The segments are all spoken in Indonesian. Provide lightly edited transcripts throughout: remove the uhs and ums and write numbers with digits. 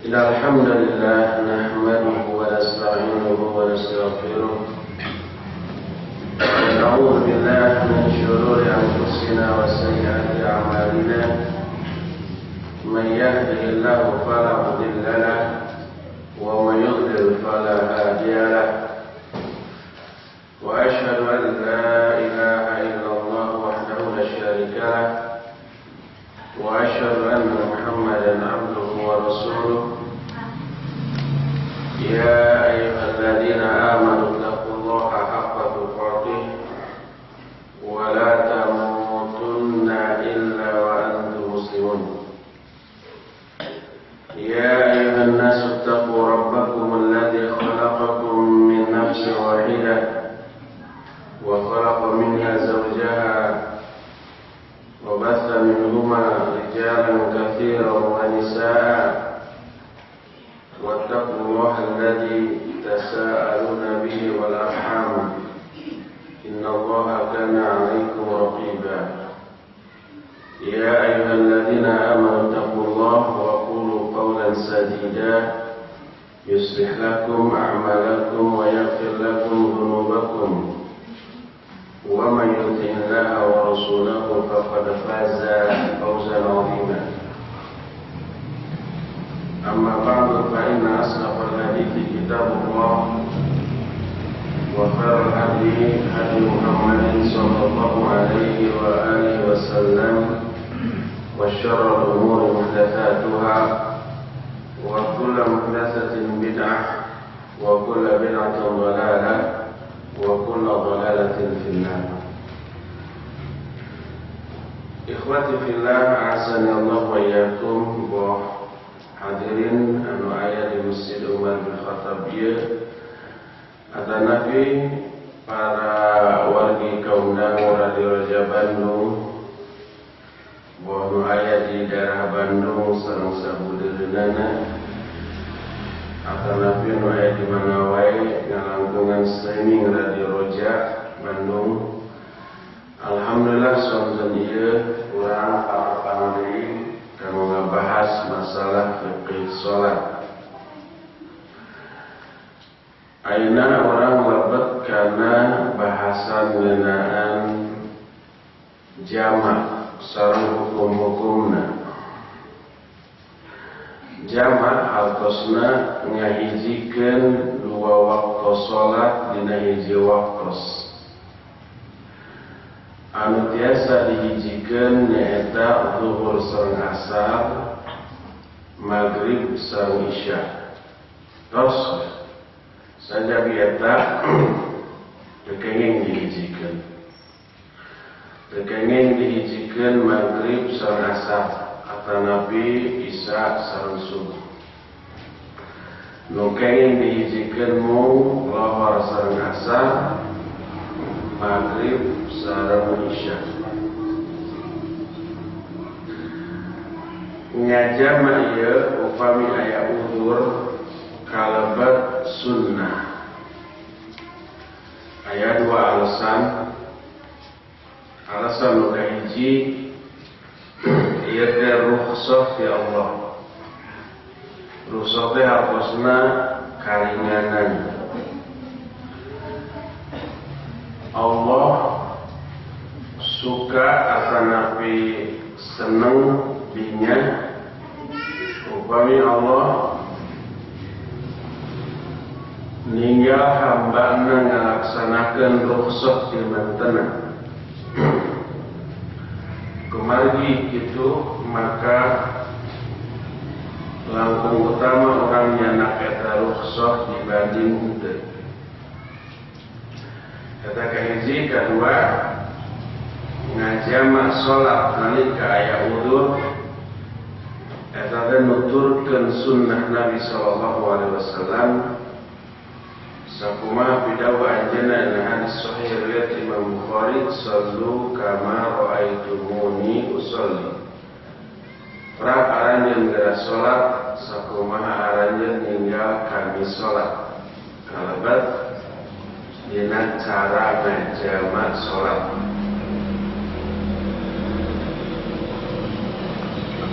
إن الحمد لله نحمده ونستعينه ونستغفره ونعوذ بالله من شرور أنفسنا وسيئات أعمالنا من يهده الله فلا مضل له ومن يضلل فلا هادي له وأشهد أن لا إله إلا الله وحده لا شريك له وأشهد أن محمدا عبده ورسوله يا أيها الذين آمنوا اتقوا الله حق تقاته ولا تموتن إلا وأنتم مسلمون يا أيها الناس اتقوا ربكم الذي خلقكم من نفس واحدة وخلق منها زوجها وبث منهما رجالا كثيرا ونساء واتقوا الله الذي تساءلون به والأرحام إن الله كان عليكم رقيبا يا أيها الذين آمنوا اتقوا الله وقولوا قولا سديدا يصلح لكم أعمالكم ويغفر لكم ذنوبكم ومن يطع الله ورسوله فقد فاز فوزا عظيما أما بعد فإن أصدق الحديث كتاب الله وخير الهدي هدي محمد صلى الله عليه وآله وسلم وشر الأمور محدثاتها وكل محدثة بدعة وكل بدعة ضلالة وكل ضلالة في النار. Ikhwati fillah, a'azzani Allah wa iyyakum. Hadirin anu aya di Masjid Umar bin Khattab ieu atanapi para wargi kaum dangu Radio Raja Bandung nu aya di daerah Bandung sareng sabudeurna atanapi nu aya di mana wae ngalangkungan streaming Radio Roja Bandung. Alhamdulillah sonten ieu urang para deui kanu ngabahas masalah fikih salat. Ayeuna urang lebet kana bahasan ngeunaan jamak sareng hukum-hukumna. Jamak hartosna ngahijikeun dua waktu salat dina hiji waktos. Anu tiasa dihijikeun nyaeta zuhur sareng asar, maghrib sareng isya. Tos saja bieta tekenging dihijikeun. Tekenging dihijikeun maghrib sareng asar atanapi isya sareng subuh. Nu kenging dihijikeun mung lohor sareng asar, maghrib sareng isya. Ngajama ieu upami aya uzur kalebat sunnah. Aya dua alasan. Alasan nu kahiji ieu teh rukhsah ti Allah. Rukhsah teh hartosna karinganan. Allah suka atanapi seneng dinya upami Allah ninggal hambana ngalaksanakeun rukhsah ti mantena. Kumargi kitu maka langkung utama orang nyanak eta rukhsah dibanding henteu. Kata kahiji, kedua ngajama sholat nalika aya udzur eta teh nuturkeun sunnah Nabi sallallahu alaihi wasallam sakumaha pidawa anjeunna dina hadis sahih riwayat Imam Bukhari, sallu kama raaitumuni usolli. Pra aranjeun geura sholat sakumaha aranjeun ninggal kami sholat. Kalebat dina cara ngajama sholat.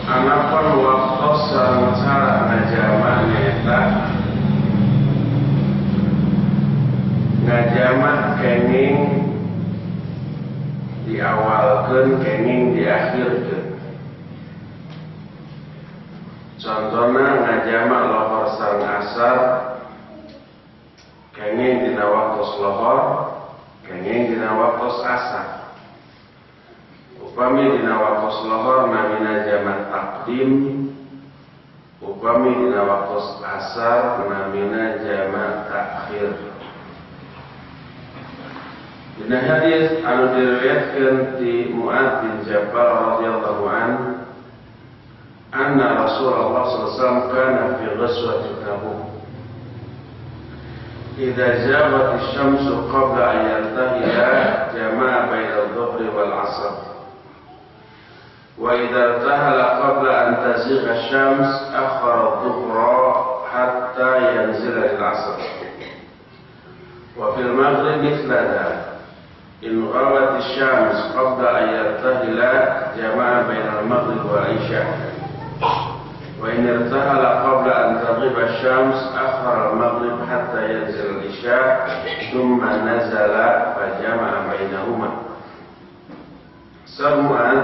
anapun waktu sareng cara ngajama nyaeta ngajama kenging diawalkeun kenging diakhirkeun. Contohna ngajama lohor sareng asar kenging dina waktos lohor kenging dina waktos asar. Upami dina waktos lohor namina jamak takdim, upami dina waktos asar namina jamak takhir. Dina hadis anu diriwayatkeun ti Mu'adz bin Jabal radhiyallahu anhu anna Rasulullah sallallahu alaihi wasallam kana fi ghazwati Tabuk idza zabat asy-syamsu qabla an yartahila jama'a baina adh-dhuhri wal 'ashr wa idza irtahala qabla an tazigha asy-syams akhara adh-dhuhra hatta yanzila al-'ashr wa fil maghrib mithla dhalik in ghabat asy-syams qabla an yartahila jama'a baina al-maghrib wal 'isha wa in irtahala qabla an taghiba asy-syams akhara al-maghrib hatta yanzil al-isya thumma nazala fa jama'a bainahuma. Samu'an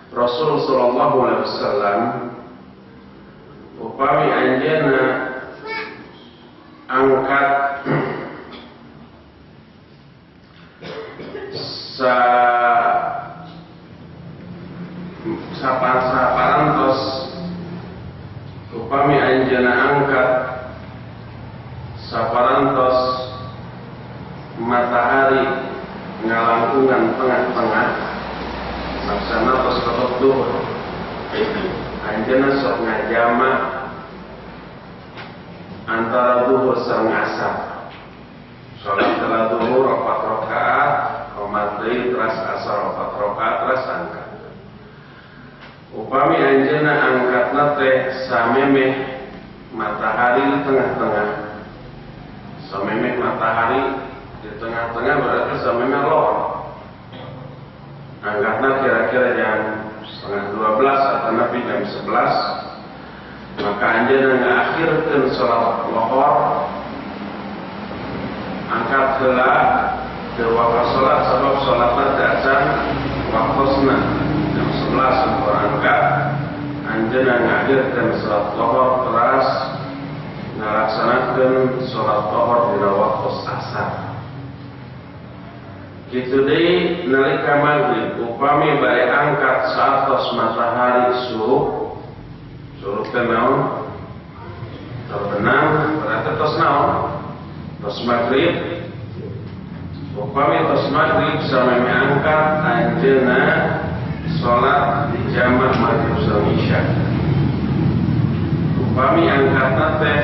Rasul sallallahu alaihi wasallam upami anjeunna angkat saparantos upami anjeunna angkat saparantos matahari ngalangkungan tengah-tengah laksana tos ketut duhur anjeunna sok ngajama antara duhur sareng asar. Salat telah duhur 4 rakaat, maghrib teras asar 4 rakaat teras angkat. Upami anjeunna angkatna teh samemeh matahari di tengah-tengah. Samemeh matahari di tengah-tengah berarti samemeh lohor. Angkatna kira-kira jam 11:30 atau nabi jam 11. Maka anjeunna ngaakhirkeun salat lohor. Angkat heula teu waktu salat sabab salatna teh acan waktosna jam 11 sampun angkat anjeunna ngakhirkeun salat lohor teras ngalaksanakeun salat lohor dina waktu asar. Kitu deui nalika maghrib upami bari angkat satos matahari suruh teh naon terbenam berarti tos naon tos maghrib upami tos maghrib sampai angkat anjeunna salat di jamak maghrib sareng isya. Upami angkatna teh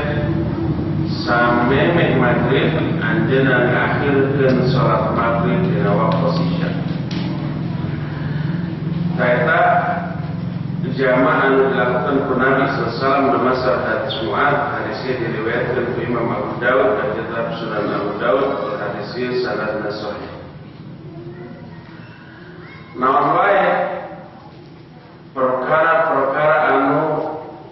samemeh maghrib anjeunna ngakhirkeun salat maghrib dina waktu isya. Taeta jamaah anu dilakukan ku Nabi sallallahu alaihi wasallam di masa hadis Mu'adz, hadisnya diriwayatkan ku Imam Abu Dawud dan kitab Sunan Abu Dawud, hadisnya sanadna sahih. Naon wae perkara-perkara anu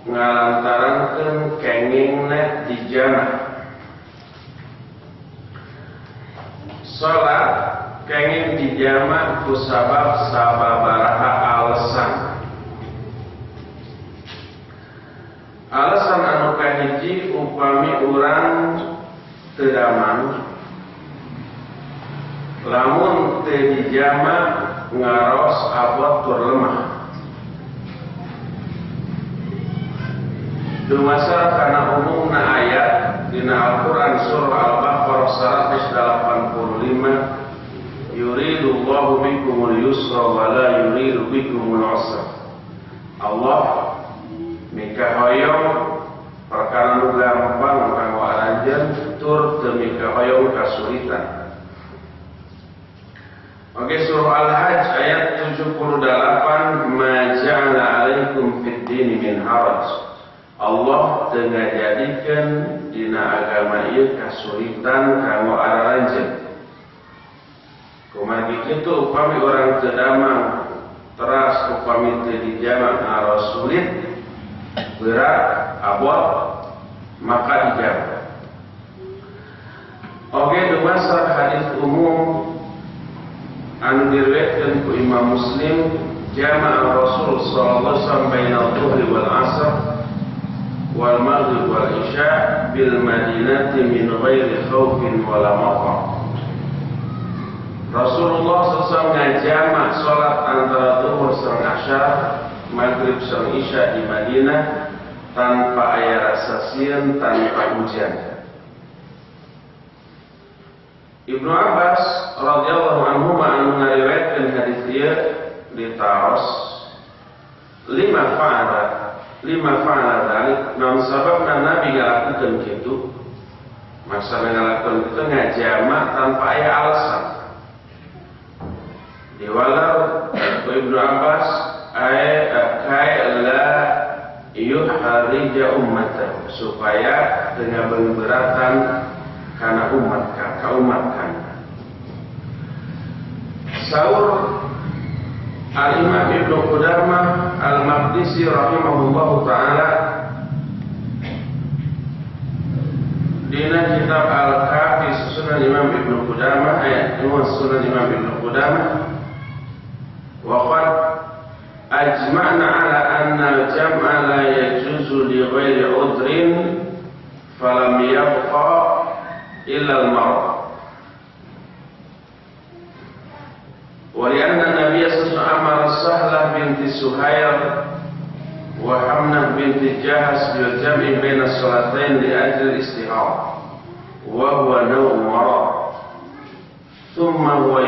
ngalantarankeun kengingna di jamaah. Salat kenging di jamaah ku sabab sababaraha alasan. Alasan anu kahiji upami urang teu daman lamun teu dijama ngaros abot tur lemah. Dumasar kana umumna ayat dina Al-Qur'an surah Al-Baqarah 185 yuridullahu bikumul yusra wa la yuridu bikumul usra. Allah mikahoyong perkara nu gampang kanggo aranjeun tur teu mikahoyong kasulitan. Oke, surah Al-Hajj ayat 78 ma ja'ala 'alaikum fid dini min haraj. Allah teu ngajadikeun dina agama ieu kasulitan kanggo aranjeun. Kumaha kitu upami urang teu damang teras upami teu dijama aro sulit berat abot maka dijama. Oke, dumasar hadis umum anu diriwayatkeun ku Imam Muslim, jama'a Rasul sallallahu alaihi wasallam baina al-dhuhri wal 'asr wal maghrib wal isya bil madinati min ghairi khaufin wala matar. Rasulullah SAW ngajama salat antara zuhur sareng asyar, maghrib sareng isya di Madinah tanpa aya rasa sieun, tanpa hujan. Ibnu Abbas radhiyallahu anhu anu ngariwayatkeun hadis ieu ditaos lima fa'ala dalik, namun sababna Nabi ngalakukeun kitu. Maksudna ngalakukeun kitu ngajama tanpa aya alasan. Diwalau Ibnu Abbas la yuharija ummatahu, supaya dengan berberatan karena umat kan. Saur Al-Imam Ibnu Qudamah Al-Maqdisi rahimahullahu ta'ala dina kitab Al-Kafi susunan Imam Ibnu Qudamah susunan Imam Ibnu Qudamah wa qad ajma'na ala anna al-jam'a la yajuzu li ghairi udrin falam yabqa illa al-marad. Wa li'anna Nabiy sallallahu alaihi wasallam amara Sahlah binti Suhair wa Hamnah binti Jahas bil jam'i baina as-salatain li ajli istihad wa huwa naw'un marad. Thumma huwa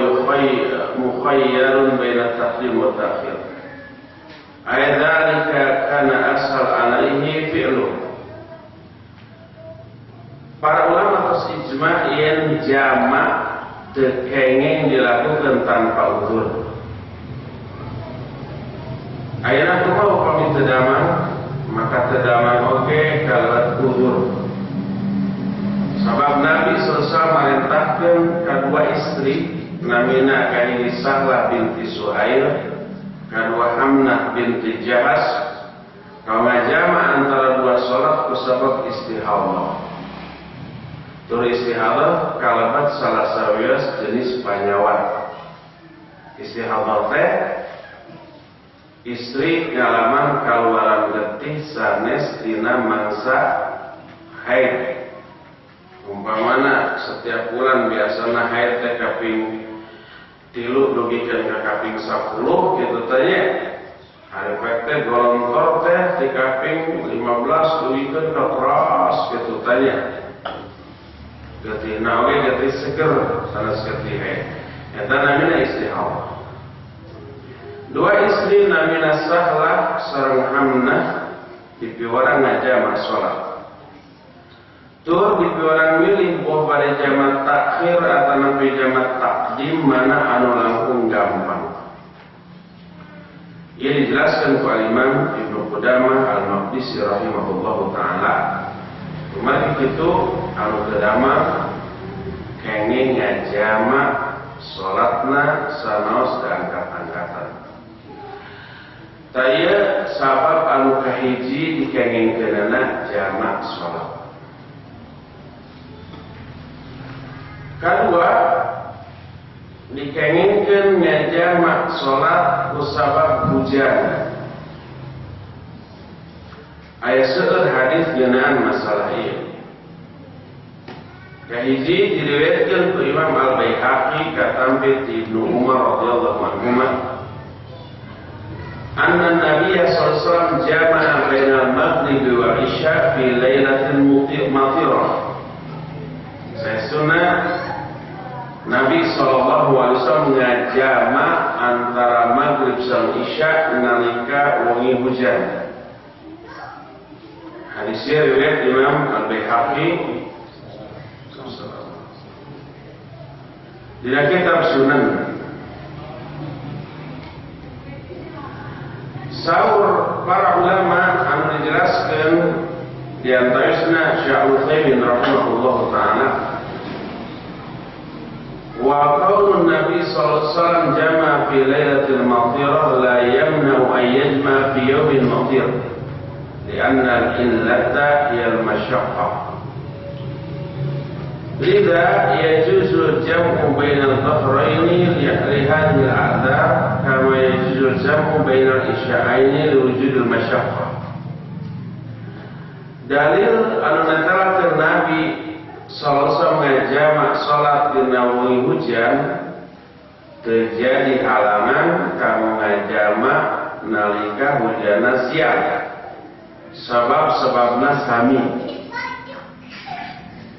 mukhayyarun baina at-taqdim wa at-ta'khir. Aydzalika kana ashal alaihi fi'luhu. Para ulama terus ijma' yen jama' tekengeng dilakukan tanpa uzur. Ayeuna kumaha upami teu damang, maka teu damang oge kalat uzur. Sabab Nabi sallallahu marintahkeun kadua istri, namina kahiji Sahlah binti Suhair, kadua Hamnah binti Jahas, kau ngajama antara dua salat ku sabab istihadah. Tur istihadah kalabat salah sawias jenis panyawat. Istihadah teh istri ngalaman kaluaran getih sanes dina mangsa haid. Umpamana setiap bulan biasana haid teh kaping 3 dugikeun ka kaping 10 kitu teh nya. Hari teh golontor teh ti kaping 15 dugikeun ka keras kitu teh nya. Getih nawe getih seger sanes getih haid. Eta namina istihadah. Dua istri namina Sahlah sareng Hamnah dipiwarang ngajama salat. Tur dipiwarang milih boh pada jama takhir atau nabi jama takdim mana anu langkung gampang. Ia dijelaskan oleh Imam Ibnu Qudamah Al-Maqdisi rahimahullahu ta'ala. Kemarin itu anu kedama kenging ngajama salatna sanaos diangkat-angkatan. Taya sabab anu kahiji dikengingkeunana jama salat. Kedua dikengingkeun ngajama salat ku sabab hujan. Aya seueur hadis ngeunaan masalah ieu. Kahiji diriwayatkeun ku Imam Al-Baihaqi katampi ti Ibnu Umar radhiyallahu anhuma anna Nabiy sallallahu alaihi wasallam jama'a bainal maghrib wa isya fi lailatin matirah. Saestuna Nabi sallallahu alaihi wasallam ngajama antara maghrib sareng isya nalika wengi hujan. Hadis riwayat Imam Al-Baihaqi di kitab Sunan. Saur para ulama anu dijelaskeun di antaranya Syekh Al-Utsaimin rahimahullahu taala wa qaulun Nabi sallallahu alaihi wasallam jama'a fi lailatul maghfirah la yamna'u an yajma'a fi yawmin maghfir li'anna al-illata hiya al-masyaqqah. Lidha yajuzu al-jam'u baina al-dhahraini li hadhihi al-a'dhar kama yajuzu al-jam'u baina al-isya'aini li wujud al-masyaqqah. Dalil anu natalakeun Nabi sallallahu alaihi wasallam ngajamak salat dina wengi hujan terjadi halangan kamu ngajamak nalika hujana siang. Sebab-sebabna sami.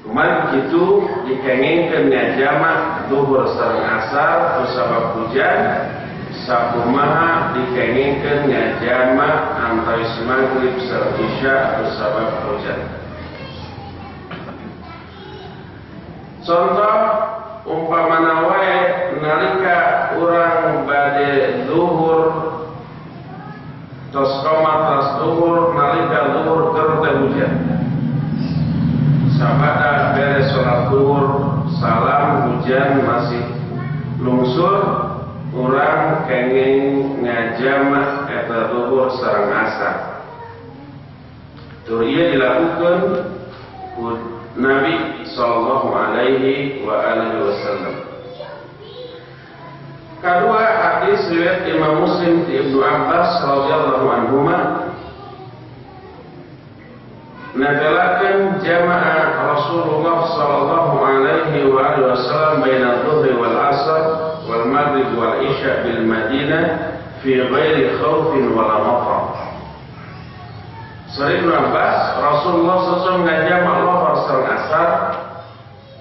Kumaha kitu dikengengkeun ngajamak zuhur sareng asar ku sabab hujan, sakumaha dikengengkeun ngajamak antara maghrib sareng isya ku sabab hujan. Contoh umpamana wae nalika urang bade zuhur tos komat zuhur nalika zuhur keur teh hujan. Sabada beres sholat zuhur salam hujan masih lungsur urang kenging ngajamak eta zuhur sareng asar. Tur ieu dilakukeun ku Nabi sallallahu alaihi wa alihi wasallam. Kedua hadis riwayat Imam Muslim di Ibnu Abbas radhiyallahu anhuma natalakan jamaah Rasulullah sallallahu alaihi wa alihi wasallam baina dhuhri wal asr wal maghrib wal isya bil Madinah fi ghairi khaufin wala matar. Sari Ibnu Abbas Rasulullah SAW ngajamak lohor sareng asar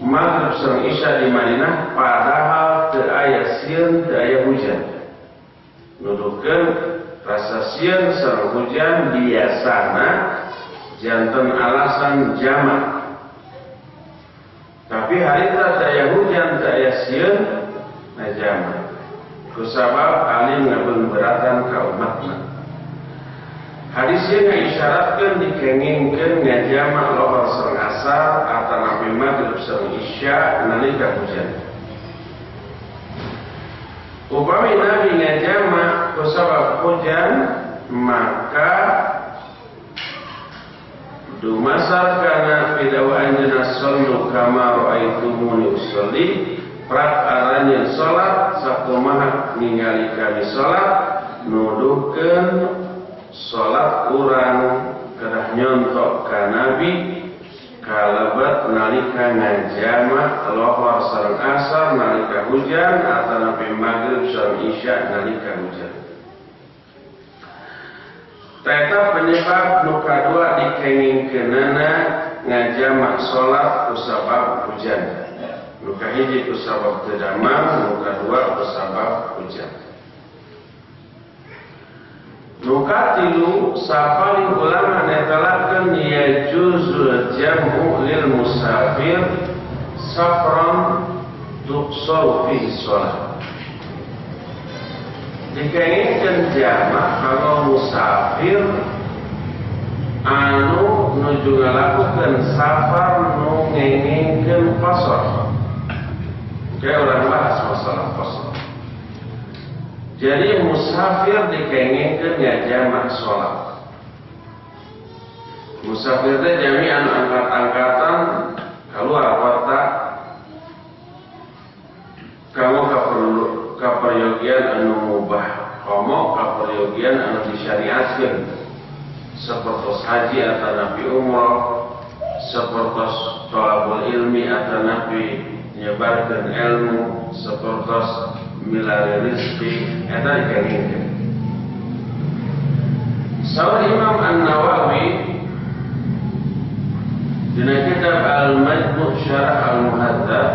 maghrib sareng isya di Madinah padahal teu aya sieun teu aya hujan. Nuduhkeun rasa sieun sareng hujan biasana janten alasan jamak. Tapi harita teu aya hujan teu aya sieun na jamak. Kusabab alim ngabeunberatan ka umatna. Hadisnya ngisyaratkeun dikengingkeun ngajamak lohor sareng asar atanapi maghrib sareng isya nalika hujan. Upami Nabi ngajamak kusabab hujan maka dumasar kana pidawaan jenas sallu kama ra'aitumuni usolli prak aranjeun salat sakumaha ningali kami salat nuduhkeun salat urang kedah nyontok ka Nabi kalebat nalika ngajamak lohor sareng asar nalika hujan atanapi maghrib sareng isya nalika hujan. Eta penyebab nu kadua dikengingkeunana ngajamak salat ku sabab hujan. Nu kahiji ku sabab teu damang, nu kadua ku sabab hujan. Nu katilu sapaling ulama netelakeun yajuzul jam'u lil musafir safran tuqsaru fihi shalah. Dikengingkeun jamak kalau musafir anu nuju ngalakukeun safar nu ngengingkeun qasar. Kayak orang bahas masalah qasar. Jadi musafir dikengingkeun ngajamak salat. Musafir teh jami anu angkat-angkatan kaluar kota kamu kaperyogian anu mubah, kamu kaperyogian anu disyariatkeun sapertos haji atanapi umrah, sapertos thalabul ilmi atanapi nyebarkeun ilmu, sapertos milari rizki eta dikengingkeun. Saur Imam An-Nawawi dina kitab Al-Majmu' Syarah Al-Muhadzab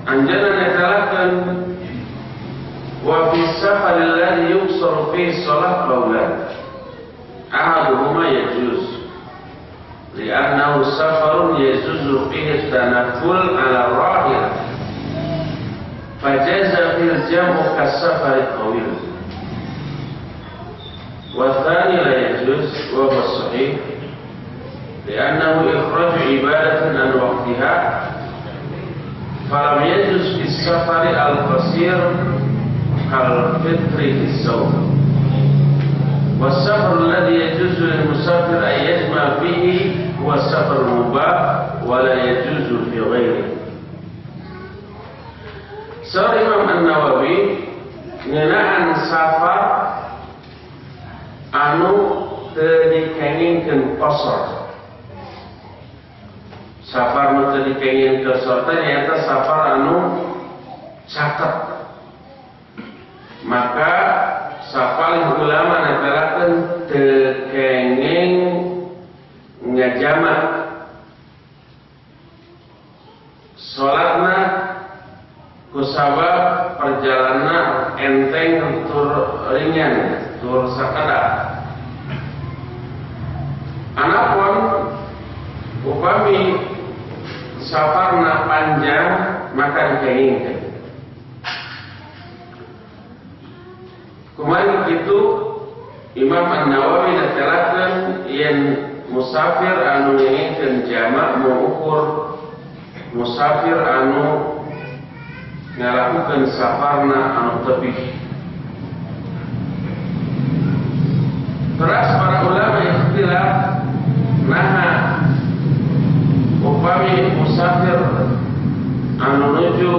anjana netalakeun wa fi safar alladhi yuqsaru fihi shalah qawlan ahaduhuma yajuz li'annahu safarun yajuzu fihi tanafful 'ala rahil fajaza fil jam'u kas-safari tawil wa thani la yajuz wa huwa sahih li'annahu ikhraju ibadatin an waqtiha falam yajuz bis safari al-qasir kal fitri bis-sawm was-safar alladhi yajuzu lil musafir an yajma fihi huwa safar mubah wa la yajuzu fi ghairihi. Sahih Imam An-Nawawi ngeunaan safar anu teu dikengingkeun qasar. Safar nu teu dikengingkeun qasar teh nyaeta safar anu caket. Maka sapaling ulama netelakeun teu kenging ngajama salatna kusabab perjalanan enteng tur ringan tur sakada. Anapun upami safarna panjang maka dikengingkeun. Kumaha kitu Imam An-Nawawi netelakeun yen musafir anu ngengingkeun jamak mengukur musafir anu ngalakukeun safarna anu tebih. Teras para ulama ikhtilaf naha upami musafir anu nuju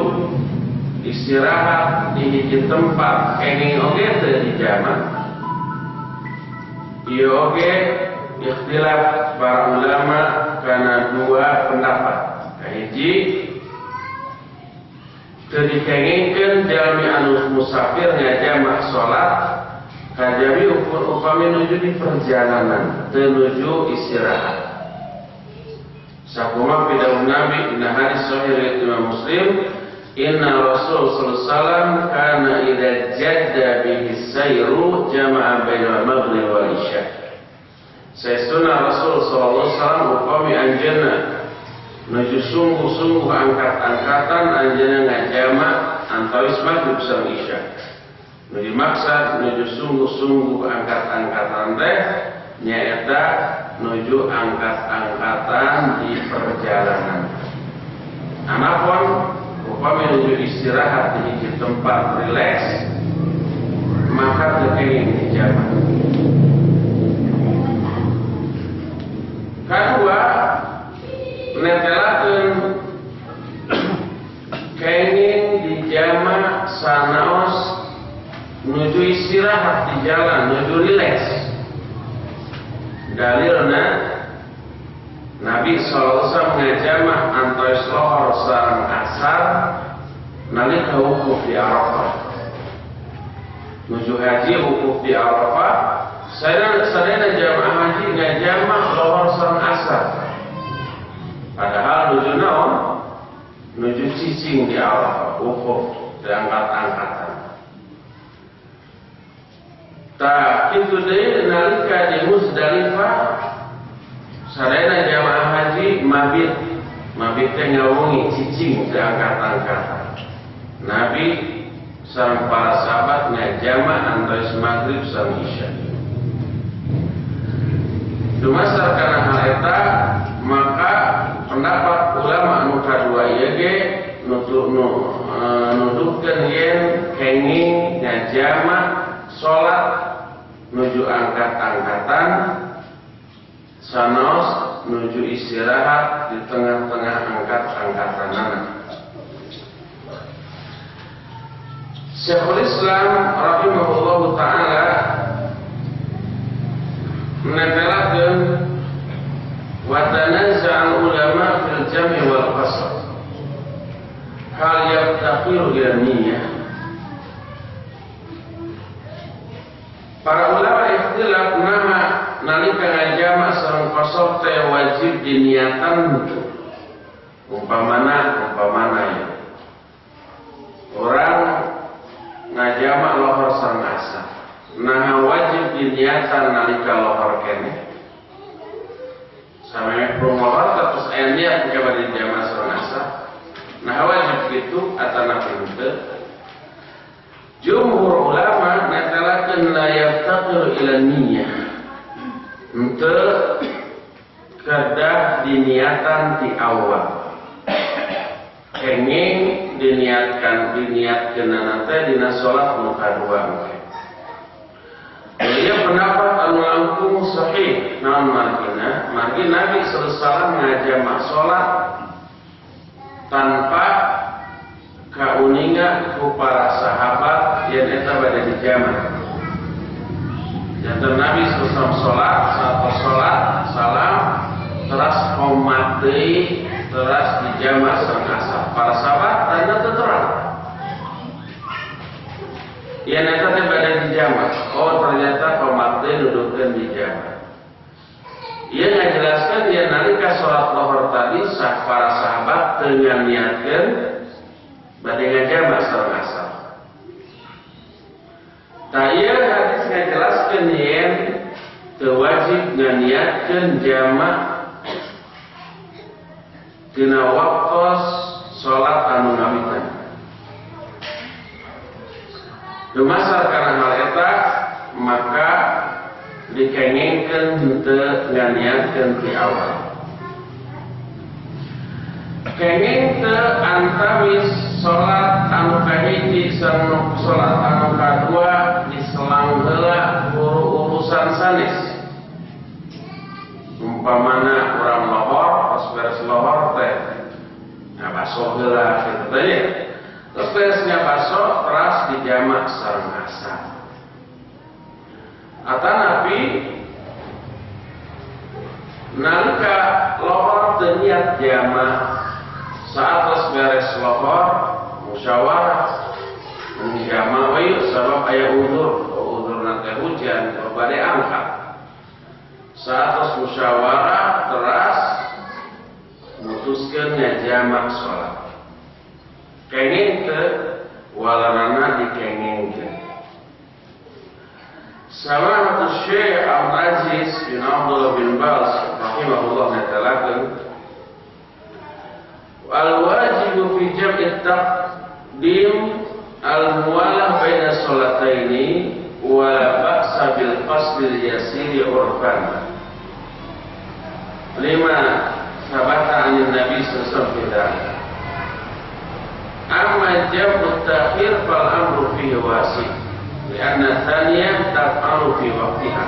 istirahat di hiji tempat kenging oge teu dijamak. Ieu oge ikhtilaf para ulama kana dua pendapat. Kahiji teu dikengingkeun jalmi anu musafir ngajamak salat kajami upami nuju di perjalanan teu nuju istirahat. Sakumaha pidawuh Nabi dina hadis sahih riwayat Imam Muslim, inna Rasul sallallahu alaihi wasallam kana idza jadda bihi sayru jama'a bainal maghrib wal isya. Saestuna Rasul sallallahu alaihi wasallam upami anjeunna nuju sungguh-sungguh angkat-angkatan anjeunna ngajama antawis maghrib sareng isya. Nu dimaksud nuju sungguh-sungguh angkat-angkatan teh nyaeta nuju angkat-angkatan di perjalanan. Anapun upami nuju istirahat di hiji tempat rileks maka teu kenging dijamak. Kadua netelakeun kenging dijamak sanaos nuju istirahat di jalan, nuju rileks. Dalilna Nabi SAW ngajamak antawis lohor sareng asar nalika wukuf di Arafah. Nuju haji wukuf di Arafah, sadayana jamaah haji ngajamak lohor sareng asar. Padahal nuju naon? Nuju cicing di Arafah, wukuf diangkat-angkatan. Tak itu deui nalika di Muzdalifah sadayana jamaah haji mabit teh ngawungi cicing diangkat-angkatan. Nabi sareng para sahabat ngajamak antawis maghrib sareng isya. Dumasar kana hal eta maka pendapat ulama anu kadua ieu ge nuduhkeun yen kenging ngajamak salat nuju angkat-angkatan sanos nuju istirahat di tengah-tengah angkat-angkatanana. Syekhul Islam rahimahullahu taala menetelakeun wa tanazza'al ulama fil jam'i wal qasr hal yaftaqiru ila niyyah. Para ulama ikhtilaf naha nalika ngajamak sareng qasar teh wajib diniatan umpamana ya orang ngajamak lohor sareng asar nah wajib diniatan nalika lohor kene sampai lohor terus niat kepada dijamak sareng asar nah wajib gitu atana henteu. Jumhur ulama netelakeun la yaftaqiru ila niyyah. Henteu kedah diniatan di awal. Kenging diniatkan nanti dina sholat nu kadua. Dia pendapat anu langkung sahih naon margina, margi Nabi sallallahu alaihi wasallam ngajamak sholat tanpa kauningan ku para sahabat yang eta bade dijamak. Jantan Nabi sallallahu alaihi wasallam sholat salam teras qomat deui teras dijamak sareng asar. Para sahabat tanda terang. Ia neta teh bade dijamak. Oh ternyata qomat deui dudukkeun dijamak. Ia ngajelaskan dia nalika sholat lohor tadi sah para sahabat dengan niatkeun bade ngajamak sareng asar. Tah ieu hadis ngajelaskeun yen teu wajib nganiatkeun jamak dina waktos sholat anu ngawitan. Dumasar kana hal eta maka dikengengkeun henteu nganiatkeun ti awal. Kenging teu antawis sholat anu kahiji sareng sholat anu kadua diselang heula urusan sanes. Umpamana urang lohor pas beres lohor teh ngabaso heula kitu teh nya. Terus beres ngabaso teras dijamak sareng asar. Atanapi nalika lohor teu niat jamak saat beres lohor musyawarah menjamak we sabab aya udzur nanti hujan bade angkat. Saat musyawarah teras mutuskeun ngajamak salat. Kenging teu walarana dikengengkeun. Sama Syekh Abdul Aziz bin Abdullah bin Baz rahimahullah natalakeun al-wajibu fi jam'i taqdim al-muwalah baina sholataini wa la ba'sa bil fasl yasir urfan. Lima sabata anin Nabi sallallahu alaihi wasallam. Amma jam'u ta'khir fal amru fihi wasi' li'anna thaniyah taf'alu fi waqtiha.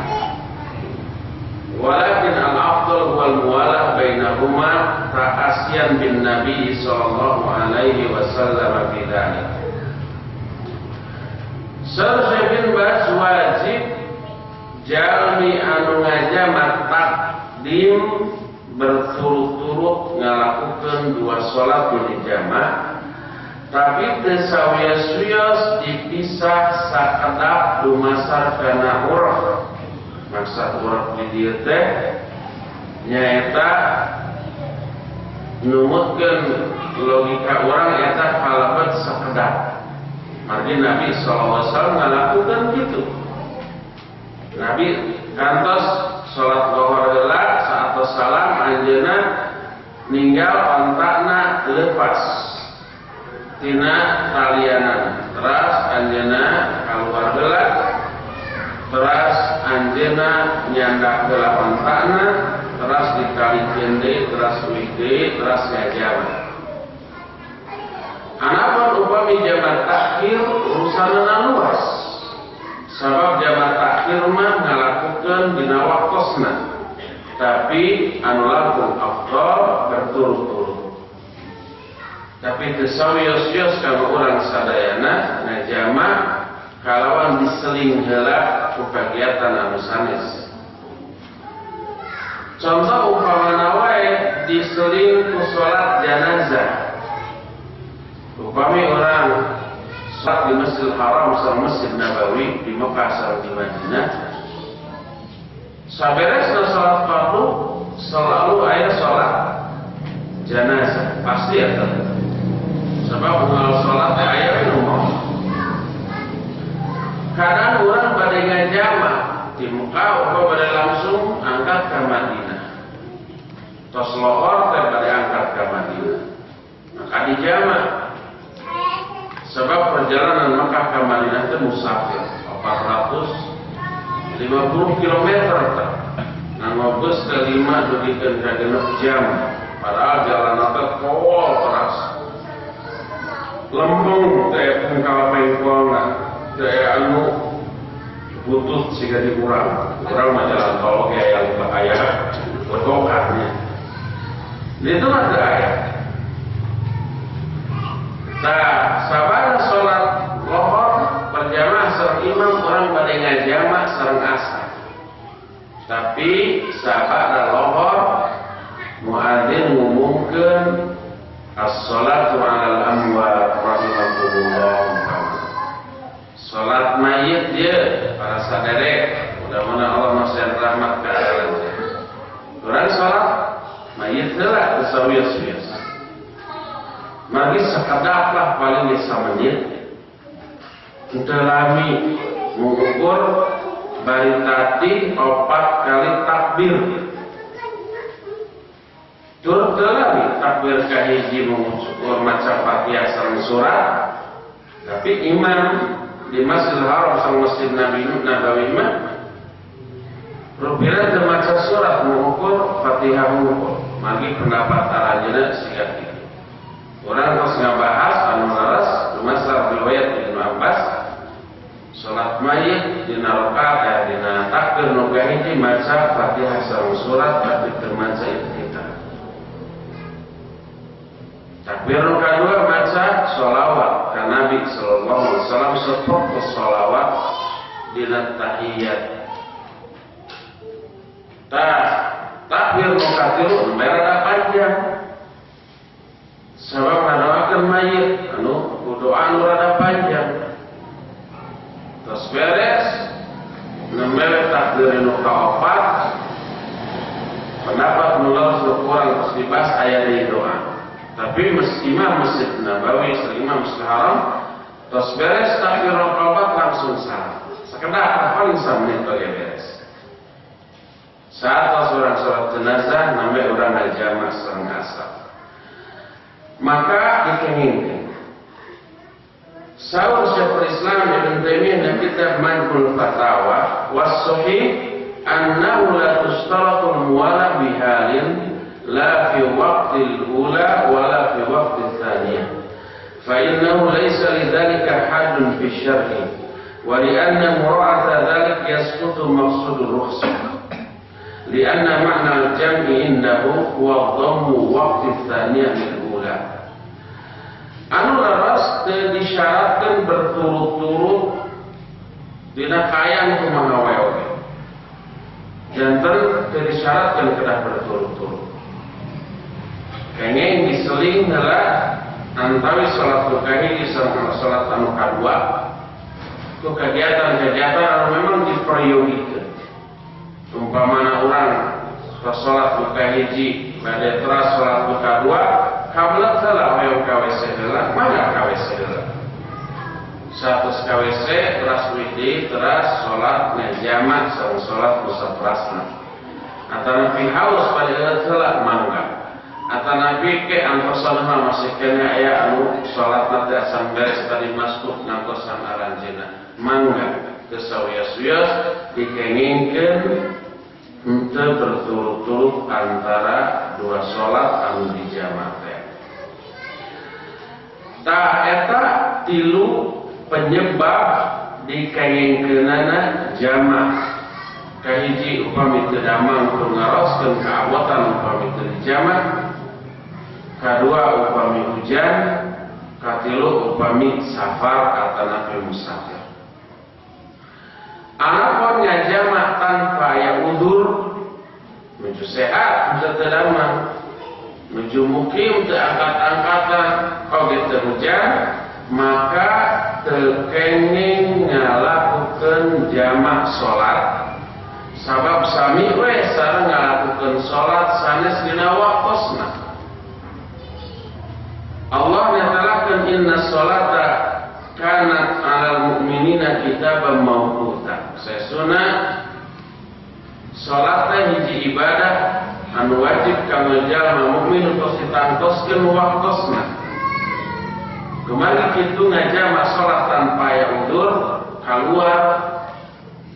Walakin al-afdal huwa al-muwalah bainahuma ta'asyan bin Nabi sallallahu alaihi wasallam fi dzalik. Syekh bin Baz wajib jalmi anu ngajamak takdim berturut-turut ngalakukeun dua salat di jamak tapi teu sawios-wios dipisah sakedap dumasar kana uruf. Maksud uruf di dieu teh nyaeta numutkeun logika urang eta kalebet sakedap. Margi Nabi SAW ngalakukan gitu. Nabi kantos sholat lohor heula saat salam anjeunna ninggal ontakna lepas tina talianan. Teras anjeunna kaluar heula. Teras anjeunna nyandak heula ontakna. Teras dikalikeun deui, teras uik deui, teras ngajamak. Anapun upami jamak takhir urusanana luas. Sabab jamak takhir mah ngalakukeun dina waktosna. Tapi anu langkung afdal berturut-turut. Tapi teu sawios-wios kanggo urang sadayana ngajamak kalawan diseling heula ku kagiatan anu sanes. Contoh umpamana wae diseling ku salat janazah. Upami orang salat di Masjidil Haram sareng Masjid Nabawi di Mekah sareng di Madinah, saberesna salat fardu selalu aya salat janazah, pasti ya. Sebab kalau salat aya nu mau. Kadang urang bade ngajamak di Mekah uga bade langsung angkat ke Madinah. Tos lohor teh bade angkat ke Madinah. Maka dijamak. Sebab perjalanan Mekah ke Madinah itu musafir 450 km. Nah anu bus kelima dudikeun ka 6 jam padahal jalan teh kowol keras lembung kayak pengkal pengkolna kayak anu butut siga dikurang mah jalan tol kayak yang bahaya berkokatnya itu ada ayat. Nah sabana sholat lohor berjamaah sareng imam orang pada ngajamak sareng asar tapi sabana lohor muadzin ngumumkeun as-sholatu 'alal amwat rahimakumullah. Salat mayit dia para saderek mudah-mudahan Allah masih rahmat ke alam. Orang salat mayit heula sawios-wios. Magi sakadaplah paling bisa menit. Kita lami mengukur baritati 4 kali takbir. Tur lami takbir kahiji mengukur maca Fatihah sareng surat. Tapi imam di Masjidil Haram sang Masjid Nabawi mah rupina teu maca surat mengukur Fatihah mengukur magi pendapat aranjeuna siga kitu urang tos ngabahas anu laras masalah riwayat Ibnu Abbas salat mayit dina rakaat dina takbir nu kahiji maca Fatihah sareng surat tapi teu maca iftitah takbir nu kadua maca sholawat ka Nabi sallallahu alaihi wasallam seperti sholawat dina tahiyat. Takbir nu katilu merada panjang. Sabab ngadoakeun mayit anu doa nu rada panjang. Terus beres nembe takbir nu kaopat pendapat nu kurang terus dibahas aya di doa. Tapi imam Masjid Nabawi, imam Masjid Haram, terus beres takbir rakaat langsung salam. Sekedar paling samenit ya beres. Saat orang sholat jenazah, namanya orang ngajamak sareng asar. Maka dikeningkan. Saur Syekhul Islam Ibnu Taimiyah dalam kitab Majmu'ul Fatawa, was-shahih annahu la tushtaratul muwala bihalin la fi waqtil ula wala fi waqtil thaniyah fa innahu laysa lidzalika haddun fi syar'i wa li'anna mura'ata dzalik yasqutu maqsudur rukhsah li'anna ma'na al-jam'i indahu huwa dhammu waqtil thaniyah lil ula anu laras teu disyaratkeun berturut-turut dina kayan kumaha wae oge janten teu disyaratkeun kedah berturut-turut kenging diseling heula antawi salat kahiji sareng salat anu kadua itu kegiatan-kegiatan anu memang diperyogikan umpamana urang salat kahiji bade teras salat kadua kabelet heula hoyong ka WC heula mangga ka WC heula satus ka WC teras widi teras salat ngajamak sareng salat musaprasna atana fi haus pada heula mangga atau Nabi ke antosanah masih kena aya anu sholat nanti asam beres tadi masuk ngantosan aranjena mangga kesawias-wias dikengingkan untuk berturut-turut antara dua sholat anu dijamaah. Tak eta tilu penyebab dikengingkeunana jamaah. Kahiji upami teu damang tur ngaroskeun kaawatan upami teu dijamaah. Kedua upami hujan, katilu upami safar atanapi musafir. Anapun ngajamak tanpa aya udzur, menuju sehat, menuju terdamang, menuju mukim, teu angkat-angkatan, oge teu hujan, maka teu kenging ngalakukeun jamak salat. Sabab sami we sareng ngalakukeun salat sanes dina waktosna. Allah nyatakan inna sholata kanat 'alal mu'minina kitaban mawquta. Sesuna salat teh hiji ibadah anu wajib kanggo jalma mukmin tos ditangtoskeun waktosna. Kemarin kitu ngajama salat tanpa aya udzur kaluar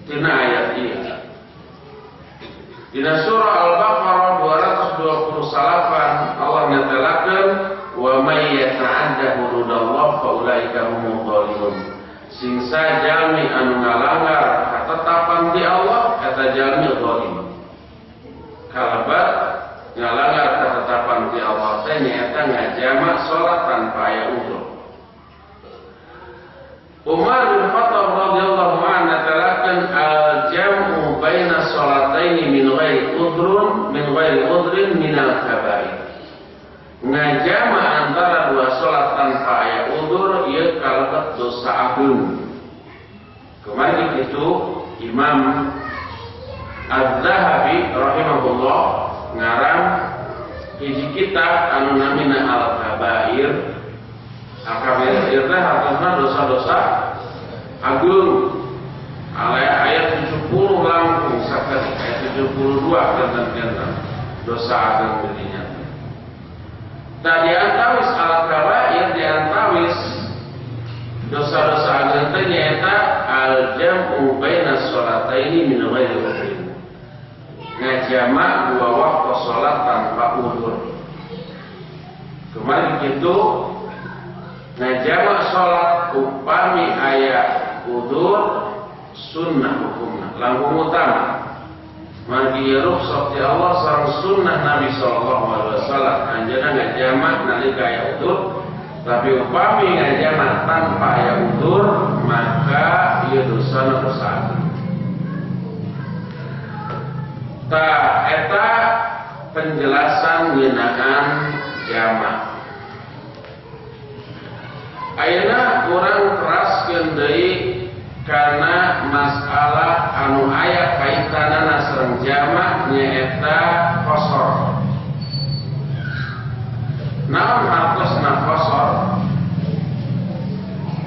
tina ayat ieu. Dina surah Al-Baqarah 228 Allah nyatelakeun wa may yata'adda hududallah fa ulaika humul zalimun. Sing jalmi anu ngalanggar ketetapan di Allah eta jalmi zalim. Kalabat ngalanggar ketetapan di Allah teh nyaeta ngajamak salat tanpa aya udzur. Umar bin Khattab radhiyallahu anhu nyatelakeun al-jam'u baina sholataini min ghairi udhrin min al-kabair. Ngajama antara dua sholat tanpa aya udzur ieu kalebet dosa agung. Kemarin itu Imam Az-Zahabi rahimahullah ngarang hiji kitab anu namina Al-Kabair. Al-Kabair teh hartosna dosa-dosa agung. Ayat 70 langkung sakit ayat 72 dan dosa agung dirinya. Tadi antawis al-kabair diantawis dosa-dosa agung teh nyaeta al-jam'u baina sholataini min ghairi udhrin. Ngajamak dua waktu salat tanpa udzur. Kemarin kitu ngajamak salat upami aya udzur sunnah hukumna langkung utama. Magi rukhsah ti Allah sareng sunnah Nabi sallallahu alaihi wasallam anjeunna ngajamak nalika aya udzur, tapi upami ngajamak tanpa aya udzur maka ieu dosana dosa agung. Ta eta penjelasan ngeunaan jamak. Ayeuna urang teraskeun deui karena masalah anu aya kaitanana sareng jamak nyaeta qasar. Naon hartosna qasar?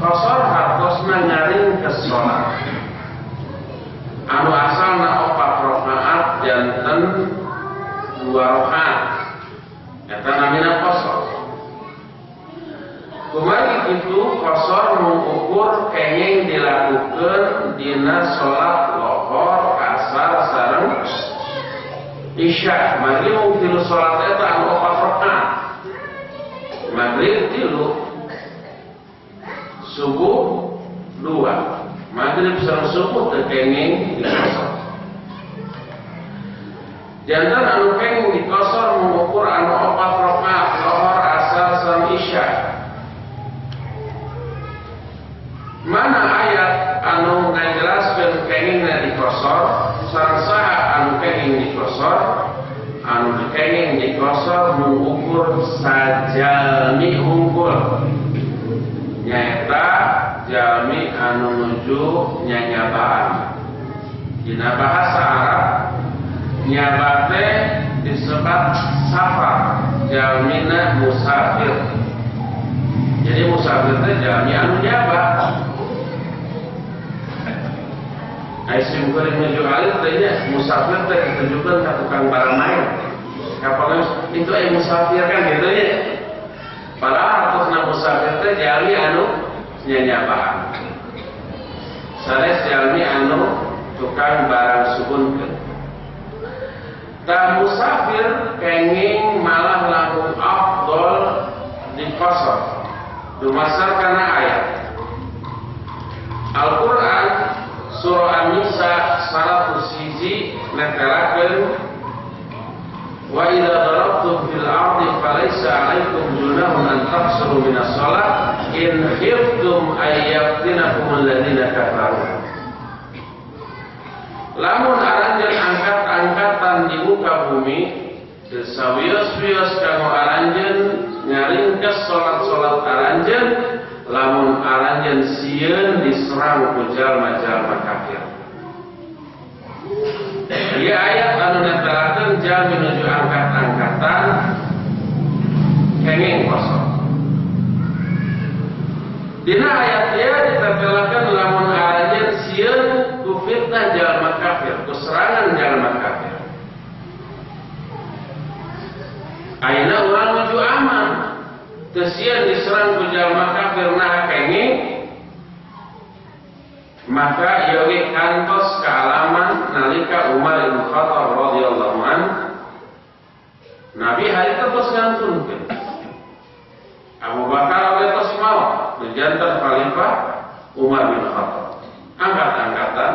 Qasar hartosna ngaringkes salat. Anu asalna 4 rakaat janten 2 rakaat. Eta namina qasar. Kumaha itu qasar mengukur kenging dilakukan dina salat lohor, asar sareng isya. Maghrib mung 3 salat eta anu 4 rakaat. Maghrib 3, subuh 2. Maghrib sareng subuh teu kenging diqasar. Jantan anu kenging diqasar mengukur anu 4 rakaat lohor, asar sareng isya. Mana ayat anu ngajelaskeun kengingna diqasar sareng saha anu kenging diqasar? Anu kenging diqasar mengukur sajalmi hungkul nyaeta jalmi anu nuju nyanyabaan. Dina bahasa Arab nyaba teh disebut safar, jalmina musafir. Jadi musafir teh jalmi anu nyaba. Aisyah kuring menuju alir tanya musafir teh ditunjukkan ke tukang barang main. Kapalnya itu musafir kan gitu ya. Padahal hartosna musafir teh jalmi anu nyanyabaan. Sanes jalmi anu tukang barang suhunkeun. Dan musafir kenging malah langkung afdol diqasar. Dumasar kana ayat Al-Quran surah An-Nisa 100 netelakeun wa idza darabtum fil ardi falaysa 'alaikum junahun an taqsuru minas shalah in khiftum ay yaftinakum alladziina kafaru. Lamun aranjeun angkat-angkatan di muka bumi teu sawios-wios kanggo aranjeun ngaringkes salat-salat aranjeun lamun aranjeun sieun diserang ku jalma-jalma kafir. Ieu ayat anu netelakeun jalmi nuju angkat-angkatan kenging qasar. Dina ayat ieu ditempelakeun lamun aranjeun sieun ku fitnah jalma kafir, ku serangan jalma kafir. Ayeuna urang nuju aman, teu sieun diserang ku jalma kafir nah kenging, maka ieu ge kantos kaalaman nalika Umar bin Khattab radhiyallahu anhu Nabi hari terus ngantunkeun Abu Bakar terus mau dijantan khalifah Umar bin Khattab angkat-angkatan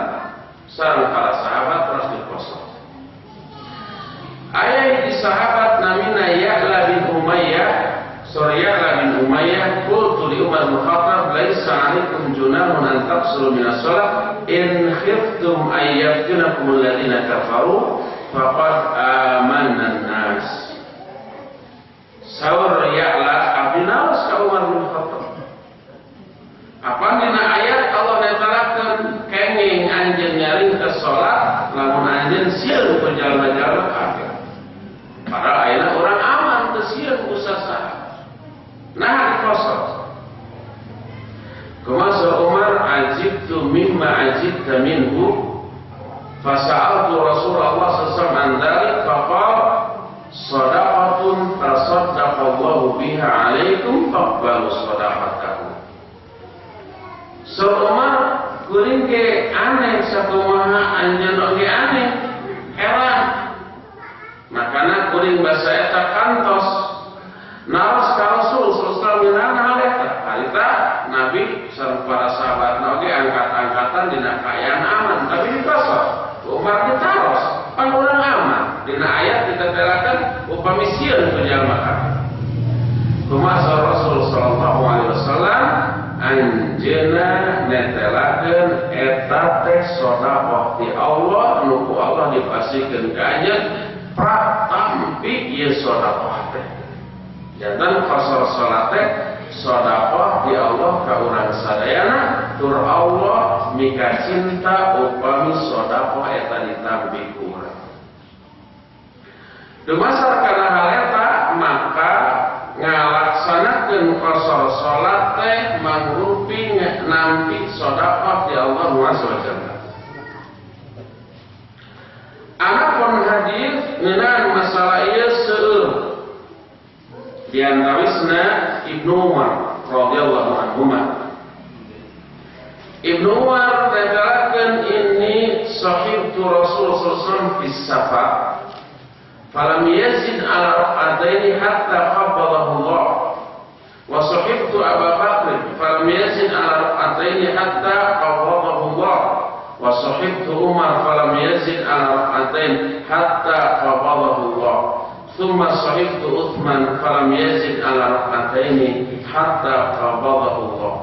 sareng para sahabat terus dikosong. Ayat di sahabat namina Ya'la bin Umayyah qultu li Umar bin Khattab laisa 'alaikum junahun an taqsuru min as-shalah in khiftum ay yaftinakum alladziina kafaru faqad amanna an-nas. Saur Ya'la abinawas ka Umar bin Khattab. Apa dina ayat Allah netelakeun kenging anjeun nyaring ke salat lamun anjeun sieun ku jalma-jalma kafir. Padahal ayeuna urang aman teu sieun ku sasaha. Nah dikosong. Kumasa Umar ajibtu mimma ajibta minhu fasa'altu Rasulullah sallallahu alaihi wasallam an dzalik faqala shadaqatun tasaddaqallahu biha 'alaikum faqbalu shadaqatahu. So Umar kuring ke aneh sakumaha anjeun oge aneh heran. Makana kuring basa eta kantos naros ka Rasul sallallahu alaihi wasallam harita Nabi sareng para sahabat oge angkat-angkatan dina kaayaan aman tapi dikosong. Umar ditaros pan urang aman. Dina ayat ditetelakeun upami sieun ku jalma kafir. Kumasa Rasul sallallahu alaihi wasallam anjeunna netelakeun eta teh sedekah ti Allah nu ku Allah dipasikeun ka anjeun pratampi ieu sedekah teh. Jantan qasar salat teh sedekah di Allah ka urang sadayana tur Allah mika cinta upami sedekah eta ditampi ku urang. Dumasar kana hal eta maka ngalaksanakeun qasar salat teh mangrupi nampi sedekah di Allah Azza wa Jalla. Anapun hadis ngeunaan masalah ieu seueur di antawisna Ibnu Umar radhiyallahu anhu. Ibnu Umar mengatakan ini sahibtu Rasul sallallahu alaihi wasallam fi safar falam yazid ala raq'ataini hatta qabbadahu Allah wa sahibtu Abu Bakr falam yazid ala raq'ataini hatta qabbadahu Allah wa sahibtu Umar falam yazid ala raq'atain hatta qabbadahu Allah. ثم صحبت عثمان فلم يزد على ركعتين حتى قبضه الله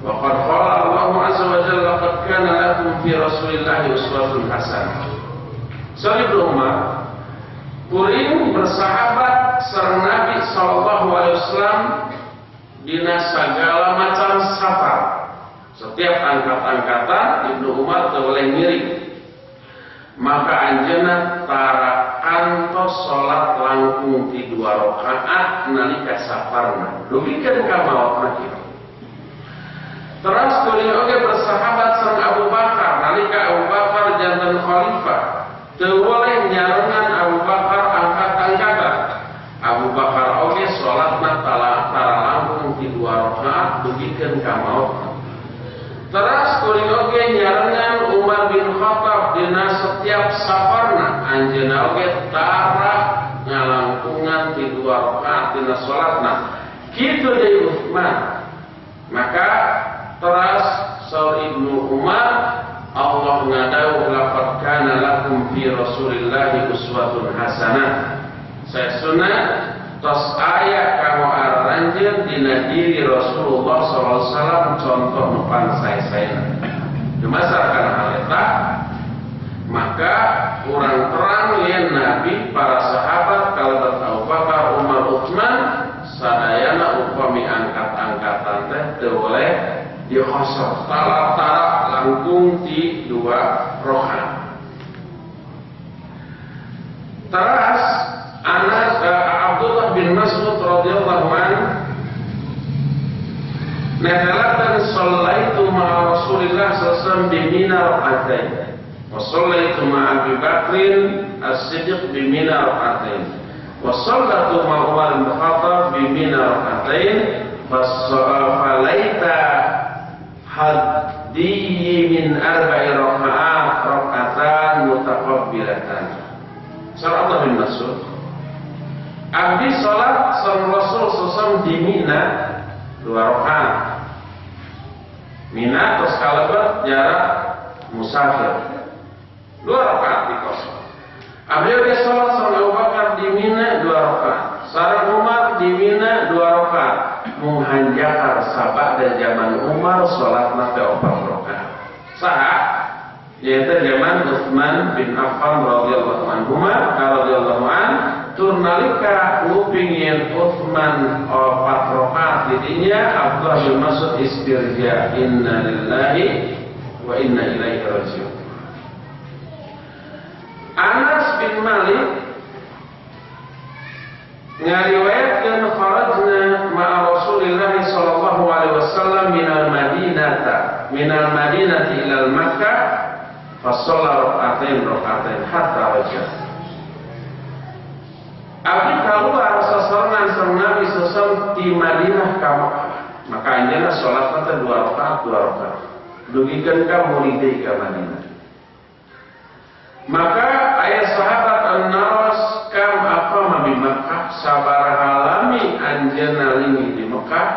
وقد قال الله عز وجل لقد كان لكم في رسول الله أسوة حسنة. Ibnu Umar kuring bersahabat sareng Nabi sallallahu alaihi wasallam dina sagala macam safar. Setiap angkat-angkatan Ibnu Umar teu boleh ngiring. Maka anjeunna tara kantos salat langkung ti 2 rakaat nalika safarna dugikeun ka maot kitu. Terus kuring oge bersahabat sareng Abu Bakar nalika Abu Bakar janten khalifah teu boleh nyarengan Abu Bakar angkat-angkatan. Abu Bakar oge salatna tara langkung ti 2 rakaat dugikeun ka maot. Terus kuring oge nyarengan Umar bin Khattab dina setiap safarna anjeunna oge tara ngalangkungan ti 2 rakaat dina salatna. Kitu deui Utsman. Maka terus saur Ibnu Umar Allah ngadawuh laqad kana lakum fi Rasulillahi uswatun hasanah. Saestuna tos aya kamu aranjeun dina diri Rasulullah sallallahu alaihi wasallam contoh nu pansae-saena. Dumasar kana hal eta maka urang terang yen Nabi para sahabat kalebet Abu Bakar Umar Utsman sadayana upami angkat-angkatan teh teu boleh dikhosor tara-tara langkung ti 2 rakaat. Terus anak Abdullah bin Mas'ud radhiyallahu anhu netelakeun shallaitu ma'a Rasulillah sallallahu alaihi wasallam bi Mina rak'atain wa shallaitu ma'a Abi Bakrin as-Siddiq bi Mina rak'atain wa shallaitu ma'a Umar bin Khattab bi Mina rak'atain falaita hadiyyi min 4 rak'at rak'atan Nabi sholat sama Rasul SAW di Mina 2 rakaat. Mina terus kalabat jarak musafir 2 rakaat di kosong. Abdul dia sholat sama Abu Bakar di Mina 2 rakaat. Sarang Umar di Mina 2 rakaat. Menghanjakar sahabat dan zaman Umar sholat nabi 4 rakaat. Sahah yaitu zaman Utsman bin Affan radhiyallahu anhu radhiyallahu an turnalika ngupingin Utsman 4 rakaat didinya Abdullah bin Mas'ud istirja inna lillahi wa inna ilaihi raji'un. Anas bin Malik ngariwayatkeun kharajna ma'a Rasulillah sallallahu alaihi wasallam minal madinati ilal Makkah fa shalla rak'atain hatta raja. Abdi keluar sasarangan sang Nabi sallallahu di Madinah ka Makkah. Maka anjeunna salatna 2 rakaat. Dugikeun ka muridai ka Madinah. Maka ayat sahabat an-Nawas kam aqama di Makkah sabaraha lami anjeunna limi di Makkah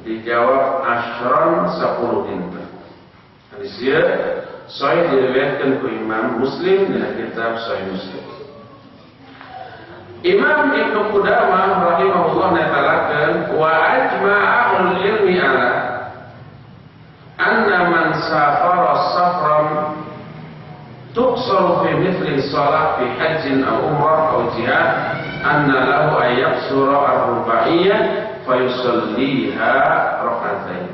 dijawab asyran 10 dinten. Hadis ieu sahih diriwayatkeun ku Imam Muslim dina kitab Sahih Muslim. Imam Ibnu Qudamah rahimahullah natalakeun wa ajma'a ahlul ilmi ala anna man safara safran tuqsaru fi mithli shalah fi hajjin aw umrah aw jihad anna lahu ay yaqsura ar-ruba'iyyah fa yusalliha rak'atain.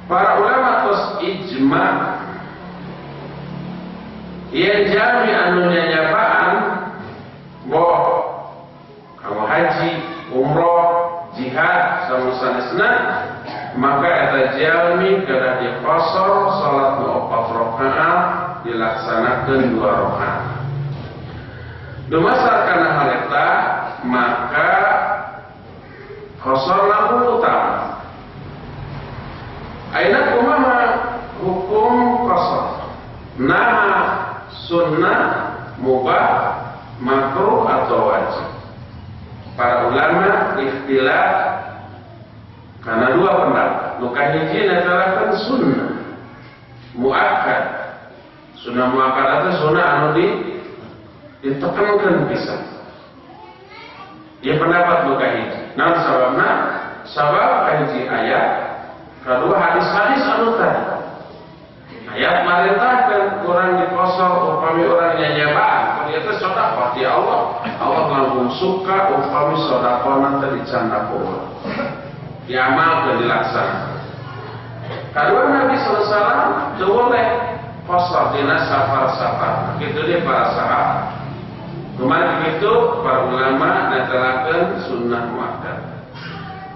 Para ulama tos ijma yang jami anu nyanyapaan boh kamu haji, umroh, jihad sama sanesna maka eta jalmi kada diqasar salat 4 rakaat dilaksanakeun 2 rakaat. Dumasar kana hal eta maka qasar lahu utama. Aina kumaha hukum qasar? Nah sunnah, mubah, makruh atau wajib. Para ulama ikhtilaf karena 2 pendapat. Luka hiji natalakan sunnah muakkad. Sunnah muakkad itu sunnah anu ditekankan bisa. Ia pendapat luka hiji. Nah sababna sabab hiji ayat, kedua hadis-hadis anu tadi. Ayat merintahkan orang dikosor upami orang nyanyabaan ternyata sedekah di Allah. Allah langsung suka upami sedekah nanti dicandakeun. Diamalkeun dilaksanakan. Kedua Nabi sallallahu alaihi wasallam boleh kosor dina safar-safar. Kitu dia para sahabat. Kemarin begitu para ulama natalakeun sunnah muakkad.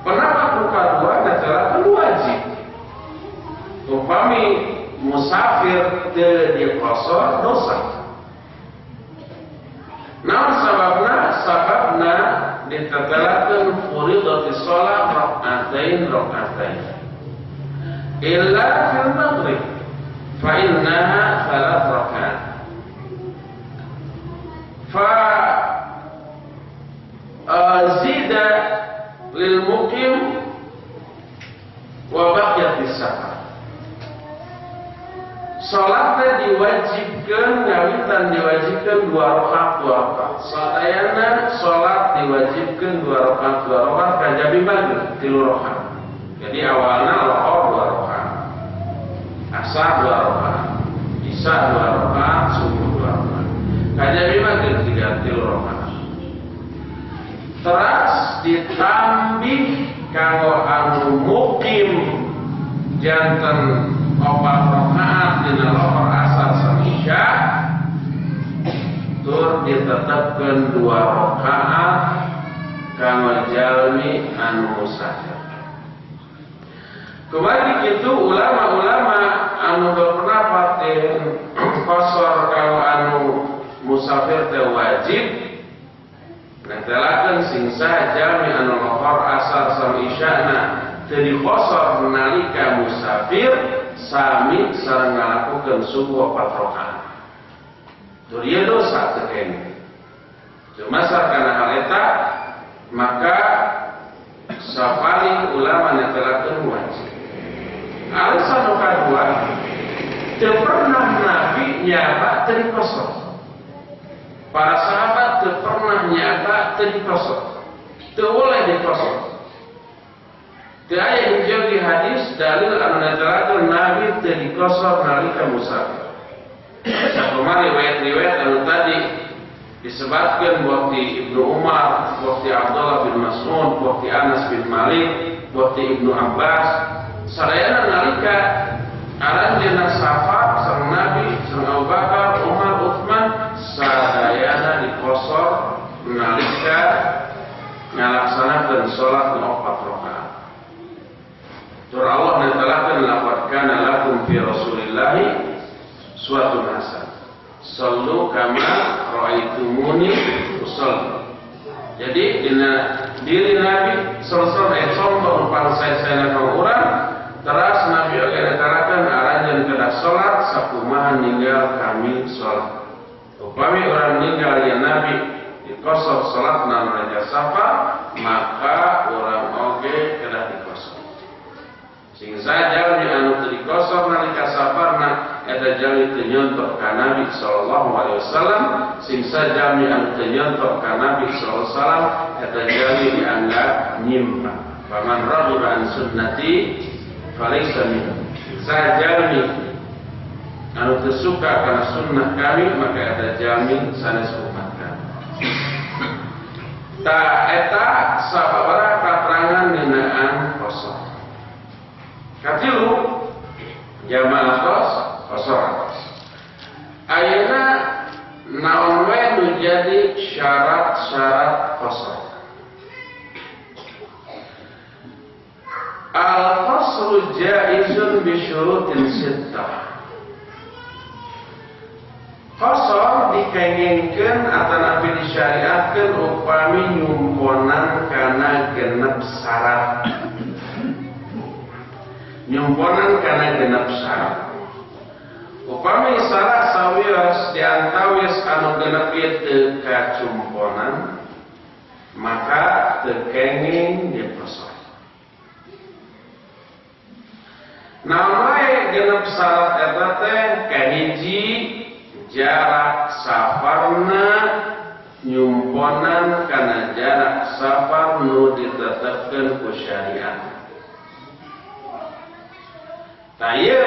Pendapat kedua natalakeun wajib. Upami musafir teu diqasar dosa. Naon sababna ditetelakeun furidatus shalah rak'atain illa fil maghrib fa innaha 3 rakaat fa zida lil muqim wa baqiyat bis-safar. Salatnya diwajibkan, ngawitan diwajibkan 2 rakaat. Sadayana salat diwajibkan 2 rakaat kajabi maghrib 3 rakaat. Jadi awalnya lohor 2 rakaat, asar 2 rakaat, isya 2 rakaat, subuh 2 rakaat. Kajabi maghrib 3 rakaat. Terus ditambih kanggo anu mukim janten 4 rakaat dina lohor asar sama isya tur ditetapkeun 2 rakaat kanggo jalmi anu musafir. Kembali kitu ulama-ulama anu berpendapat qasar kanggo anu musafir teh wajib netelakeun sing saha jalmi anu lohor asar sama isyana teu diqasar nalika musafir sami sareng ngalakukeun subuh 4 rakaat. Tur ieu dosa teh kene. Masar karena hal eta maka sapali ulama netelakeun wajib. Alasan nu kadua teu pernah Nabi nyaba teu dikosor. Para sahabat teu pernah nyaba teu dikosor. Teu boleh dikosor. Teu aya hujjah di hadis dalil anu netelakeun Nabi teu dikosor nalika musafir. Sakumari riwayat-riwayat anu tadi disebutkan waktu Ibnu Umar, waktu Abdullah bin Mas'ud, waktu Anas bin Malik, waktu Ibnu Abbas. Sadayana nalika aranjeunna safar sareng Nabi, sareng Abu Bakar, Umar, Utsman, sadayana dikosor nalika ngalaksanakeun salat 4 rakaat. Tur Allah netelakeun laqad kana lakum fi Rasulillahi uswatun hasanah. Sallu kama ra'aitumuni usolli. Jadi diri Nabi sallallahu alaihi wasallam contoh pangsaena ka urang teras Nabi oge netarakeun aranjeun kedah salat sakumaha ninggal kami salat. Upami urang ninggal ya Nabi dikosor salatna nalika safar maka urang oge kedah dikosor. Sing saja anu teu dikosor nalika safarna eta jalmi teu nyontok ka Nabi sallallahu alaihi wasallam, sing saja anu teu nyontok ka Nabi sallallahu alaihi wasallam eta jalmi dianggap nyimpang. Faman raghiba an sunnati falaysa minni. Sajalmi anu teu suka kana sunnah kami maka eta jalmi sanes umat kami. Ta eta sababaraha katerangan ngeunaan kosor. Katilu jamaah kosor. Ayeuna naon wae nu jadi syarat-syarat kosor. Al-qasru jaizun bi syurutin sittah. Kosor dikengengkeun atanapi disyariatkeun upami nyumponan kana genep syarat. Nyumponan kana genep syarat. Upami syarat sawios diantawis anu genep ieu teu kacumponan maka teu kenging dikosor. Namun wae genep syarat eta teh kahiji jarak safarna nyumponan kana jarak safar nu ditetepkeun ku syariat. Taya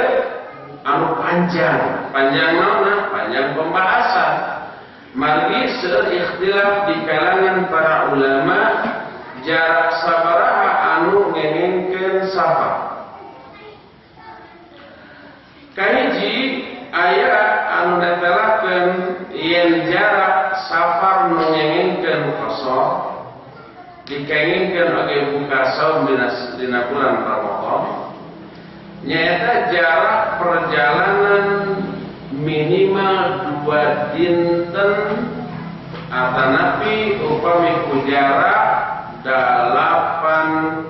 anu panjang naonna panjang pembahasan. Margi seueur ikhtilaf di kalangan para ulama jarak sabaraha anu ngengengkeun safar. Kahiji aya anu netelakeun yen jarak safar nu ngengengkeun qasar dikengengkeun oge buka saum dina bulan Ramadan. Nyaeta jarak perjalanan minimal 2 dinten atanapi upami ku jarak 80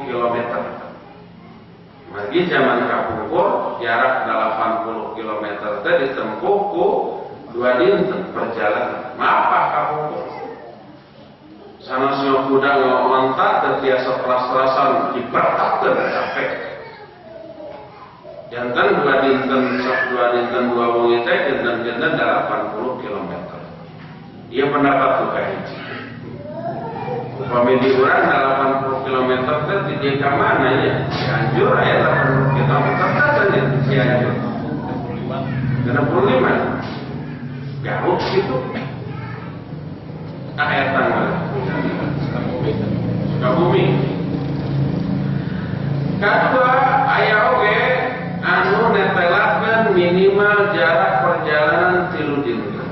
km. Magi zaman kapungkur jarak 80 km teh ditempuh ku 2 dinten perjalanan. Mapah kapungkur. Sanesna kuda ngontak teu tiasa teras-terasan dipertakkeun capek. Jantan 2 dinten 2 wengi teh dinten 80 km. Ieu pendapat ku kahiji. Upami di urang 80 km teh di dieu ka mana ya? Cianjur aya 80 km teh di Cianjur. 65. Jauh gitu. Eta mah. Sukabumi. Kadua aya oge anu netelakeun minimal jarak perjalanan 3 dinten.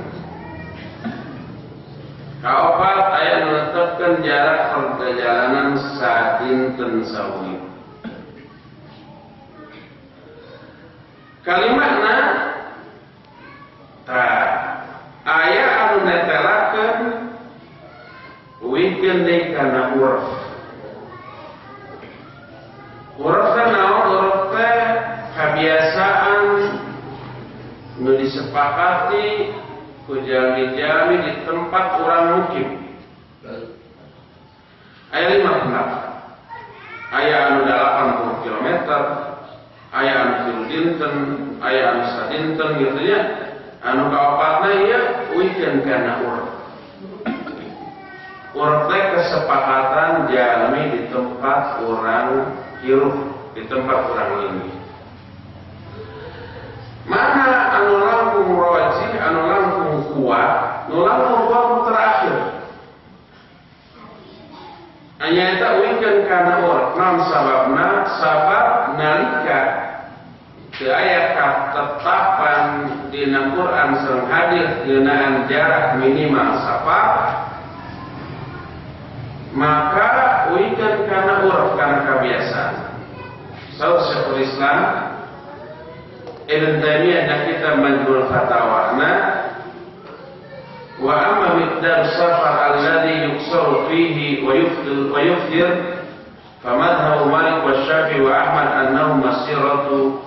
Kaopat aya nu netepkeun jarak perjalanan sadinten sawengi. Kalimatna aya anu netelakeun wikeun deui kana urf. Urf teh naon? Urf teh kabiasaan nu disepakati ku jalmi-jalmi di tempat orang mukim. Aya 5 pendapat. Aya anu 80 km, aya anu tilu dinten, aya anu sadinten gitu ya. Anu kaopatna ieu wikeun kana urang. Urang teh kesepakatan jalmi di tempat orang hirup, di tempat orang linggi. Mana anu langkung roji, anu langkung kuat, anu langkung kuat terakhir. Hanya eta wikeun kana urang. Naon sababna? Sabab nalika teu aya ketetapan dina Quran sareng hadis ngeunaan jarak minimal safar, maka wikeun kana urang kana kebiasaan. Saur Syekhul Islam Ibn Taimiyah dan kita Majmu'ul Fatawana, wa amma miqdar safar alladhi yuksaru fihi wa yufdir famadhabu Malik wa Syafi'i wa Ahmad annahu masiratu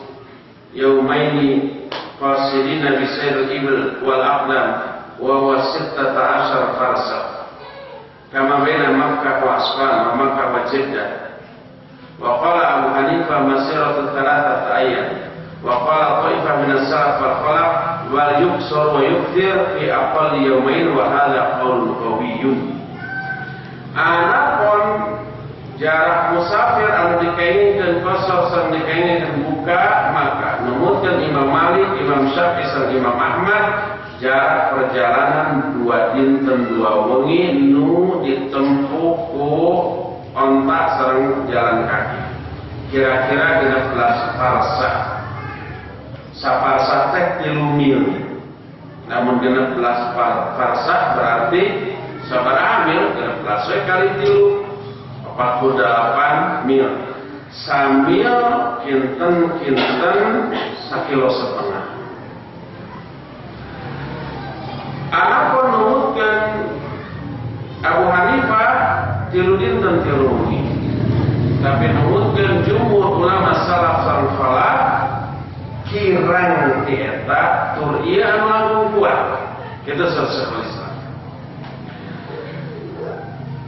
yawmaini qasidina bisairil ibil wal aqdam wa huwa 16 farsakh kama baina Makkah wa Asfan wa Makkah wa Jeddah. Wa qala Abu Hanifah masiratu 3 ayyam. Wa qala ta'ifah min as-salaf wal khalaf wal yuksar wa yukthir fi aqall yawmain wa hadha qaulun qawiyyun. Anapun jarak musafir anu dikainikeun qasar sareng dikainikeun buka, maka numutkeun Imam Malik, Imam Syafi'i sareng Imam Ahmad jarak perjalanan 2 dinten 2 wengi nu ditempuh ku onta sareng jalan kaki. Kira-kira 16 farsakh. Safarsakh teh 3 mil. Namun 16 farsakh berarti sabaraha mil? 16 kali 3 48 mil. Sambil kinten 1,5 kilo. Anapun numutkeun Abu Hanifah 3 dinten 3 wengi. Tapi numutkeun jumhur ulama salaf sareng khalaf kirang ti eta tur ieu anu langkung kuat. Kitu Syekhul Islam.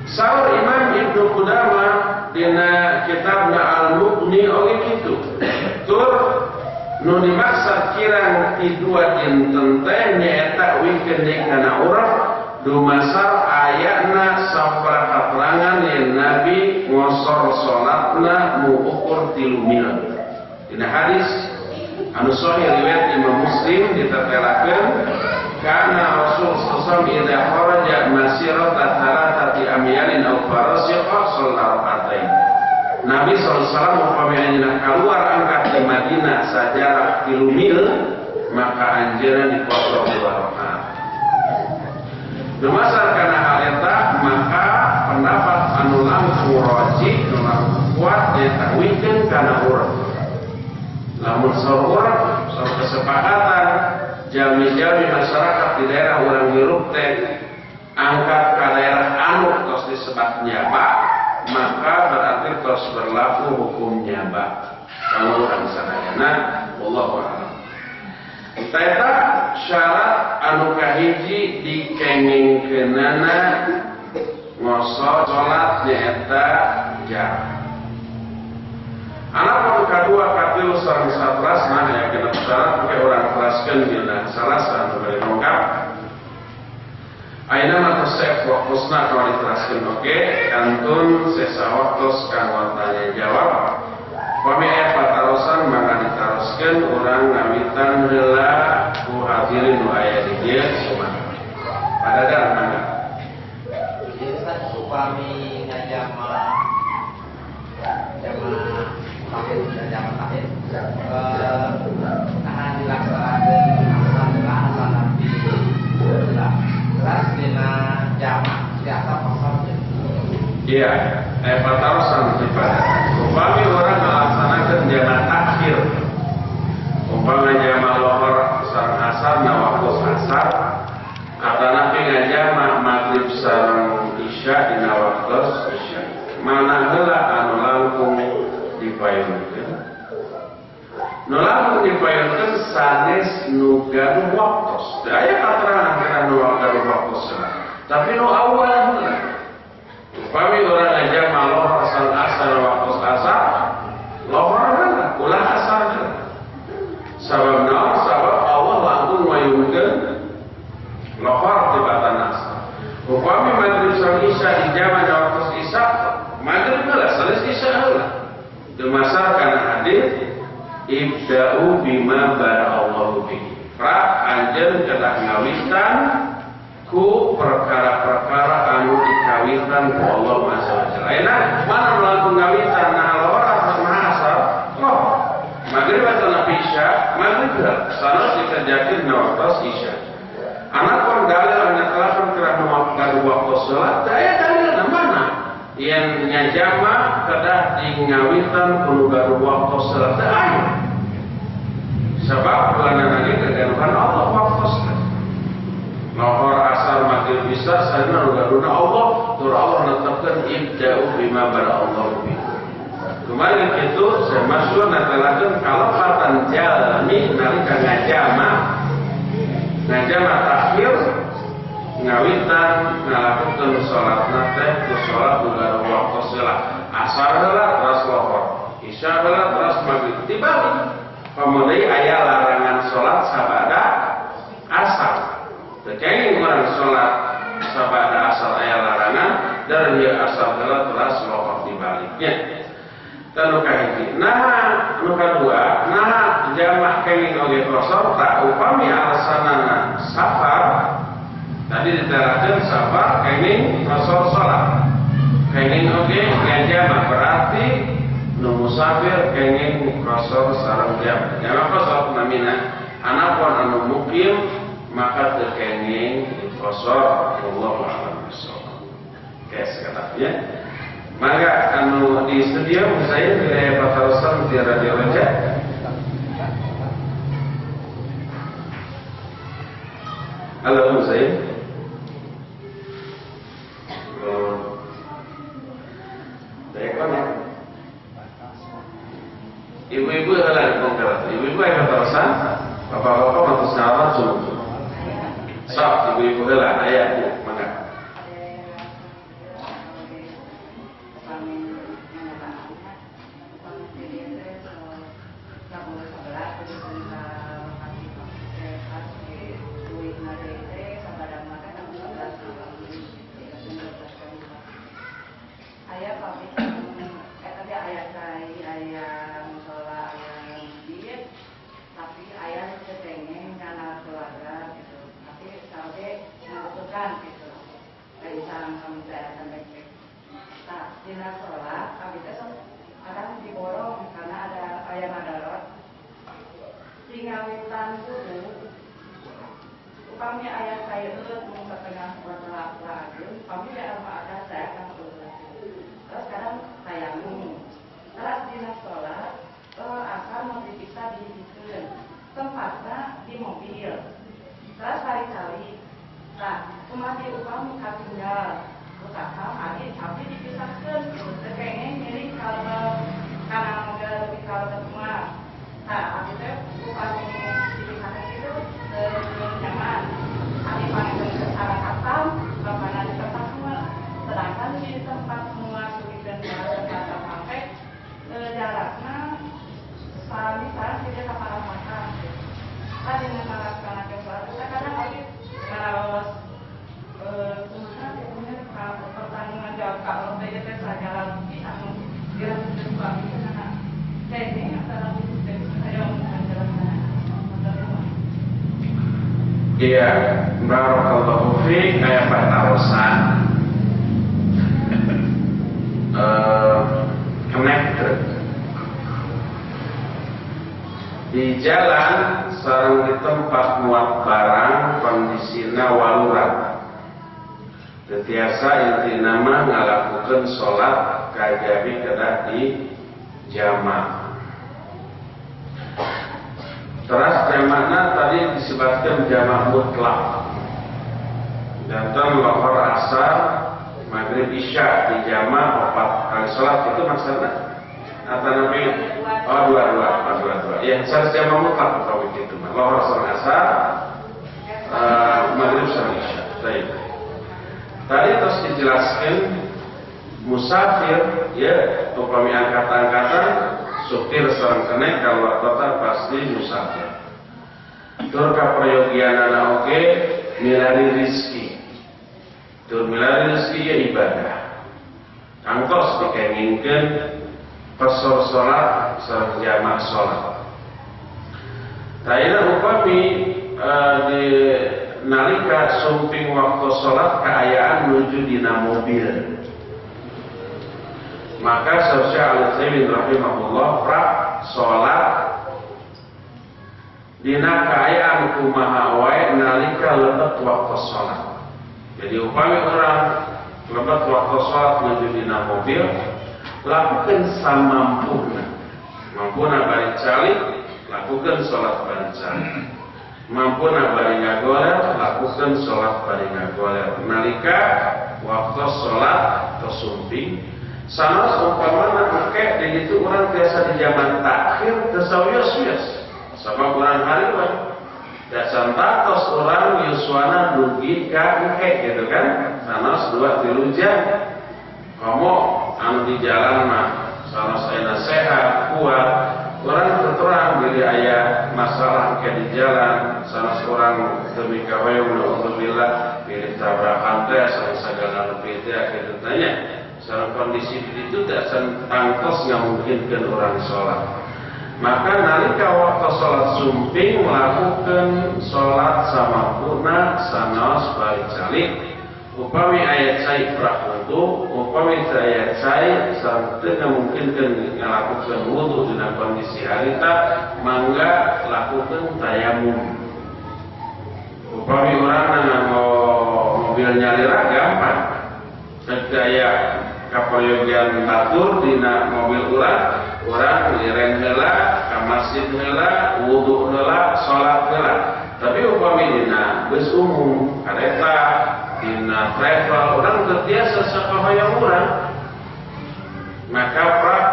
Saur Imam Ibnu Qudamah dina kitabna Al-Mughni oge kitu. Tur nu dimaksud kirang ti 2 dinten teh nyaeta wikeun deui kana urang dumasar ayatna sabaraha katerangan yen Nabi ngosor salatna mu ukur 3 mil. Dina hadis anu sahih riwayat Imam Muslim ditetelakeun kana Rasul sallallahu alaihi wasallam idza kharaja masirata 3 amyalin aw farasiqa shalla rak'atain. Nabi sallallahu alaihi wasallam upami anjeunna keluar angkat di Madinah sajarak 3 mil, maka anjeunna dipotong 2 rakaat. Dumasar kana hal eta, maka pendapat anu langkung rajih nu langkung kuat eta wikeun kana urang. Lamun saur urang, saur kesepakatan jami-jami masyarakat di daerah urang hirup teh angkat ke daerah anu tos disebat nyaba, maka berarti tos berlaku hukum nyaba. Kalau urang sadayana, wallahu a'lam. Eta syarat anu kahiji dikengingkeunana ngosor salat nyaeta jarak. Anak kedua katilu sareng satras nah ya kena syarat ke orang teraskeun dina salasan bari lengkap. Ayeuna mah tesep fokusna kalau diteraskeun oge kantun sesawaktos kanggo tanya jawab. Pami aya patarosan mangga diteraskeun urang ngamitan heula ku hadirin nu aya di dieu sumanah. Padadan mangga. Ieu kan upami ngajama tahun zaman tahun karena dilaksanakan asal nanti terus dina jamaah biasa pasarnya. Iya, patarosan pada. Upami orang melaksanakan jamaah takhir, umpama jamaah lohor sareng asar na waktu asar, kata nabi ngajamaah maghrib sareng isya dina waktu isya. Mana heula anu langkung dipayunkeun. Nu langkung dipayunkeun sanes nu gaduh waktos. Teu aya katerangan Tapi nu awal heula. Upami urang ngajama lohor asar waktu asar, lohor heula, ulah asar heula. Sabab naon? Sabab Allah langsung mayungkeun lohor tibatan asar. Upami maghrib sareng isya di zaman waktu isya, maghrib heula, sanes isya heula. Dumasar kana hadis ibda'u bima bara'allahu bihi. Pra anjeun kedah ngawitan ku perkara-perkara anu dikawitan ku Allah Azza wa Jalla. Ayeuna mana melakukan ngawitan nah lora sama asar? Oh, maghrib atau isya, maghrib sanes dikerjakeun na waktu isya. Anak pun dalil anu telahkeun kerana waktu salat, daya dalil mana? Yang nyajama kedah dingawitan ku waktu salat aya. Sebab bulan lagi kegaduhan Allah waktu salat. Lohor asar maghrib isya sana udah Allah, tur Allah netepkeun ibda'u bima bara'allahu bihi. Kemarin itu saya masyhur natelakeun kalopatan jalmi nalika ngajama takhir ngawitan ngalakukeun salatna teh ku salat udah waktu salat. Asar heula terus lohor, isya heula terus maghrib. Tibalik pamodai aya larangan salat sabada asar. Terkait orang sholat sabada asal ayat larangan dan dia asal adalah teras lohor dibaliknya. Tanu kahiji. Nah, anu kadua, nah jamak kenging oge kosor tak upami alasanana safar. Tadi diterangkan safar kenging kosor sholat. Kenging oge ngajama berarti nu musafir kenging kosor sareng jam. Jamak kosor namina anapun anu mukim maka terkenging kosor Allah a'lam bishawab. Oke, sekatanya. Maka anu di studio saya dari Pak Tarusan di Radio Raja. Halo saya. Ibu-ibu adalah di Bongkarat. Ibu-ibu yang Pak Tarusan, bapak-bapak masih sahabat semua. Sok ibu-ibu heula aya mangga. Iya, barakallahu fiik kayak Pak Tarusan. Connected di jalan sareng di tempat muat barang kondisina walurat. Tetiasa intina mah ngalakukeun salat kajabi kedah di jamaah. Terus jamakna tadi disebutkan jamak mutlak. Datang lohor asar, maghrib isya di jamak 4 kali sholat itu maksudnya. Atau nabi dua. Ya harus jamak mutlak kalau begitu. Lohor asar, maghrib sama isya. Baik. jelaskan musafir ya upami angkatan-angkatan supir sareng kenek kalau total pasti musafir. Tur kaprayogianana oge milari rizki. Tur milari rizki ya ibadah. Angkos dikengingkeun pesor salat sareng jamak salat. Taina upami di nalika sumping waktu salat kaayaan menuju dina mobil. Maka Syekh Al-Utsaimin rahimahullah prak salat dina kaayaan kumaha wae nalika lebet waktu salat. Jadi upami orang lebet waktu salat menuju dina mobil, lakukan samampuna. Mampuna bari calik, lakukan salat bari calik. Mampuna bari ngagoler, lakukan salat bari ngagoler. Nalika waktu salat tersumping, sanes umpamana make di ditu urang biasa di zaman takhir tesawios-wios. Sabab urang hariwan dasan takos orang yuswana dugi ka engke gitu kan. Sanes 2-3 jam. Kamu anu di jalan mah sanes aya sehat, kuat. Orang terang bila aya masalah ke di jalan, sanes orang demi kawayung alhamdulillah pilih tabrakan teh sareng sagala lebih teh kitu tanya. Sareng kondisi itu dasan tangtos ngamungkinkeun orang salat. Maka nalika waktu salat sumping melakukan salat samampuna sanes bari calik. Upami ayat cai prakuntu, upami ayat cai sampai memungkinkan melakukan wudu dengan kondisi harita, mangga lakukan tayamum. Upami orang dengan mobil nyalira gampang, kedaya kapoyogian batur dina mobil orang lireng heula, ka masjid heula, wudu heula, salat heula. Tapi upami dina bus umum, kereta dina travel orang terbiasa sakahayang urang, maka prak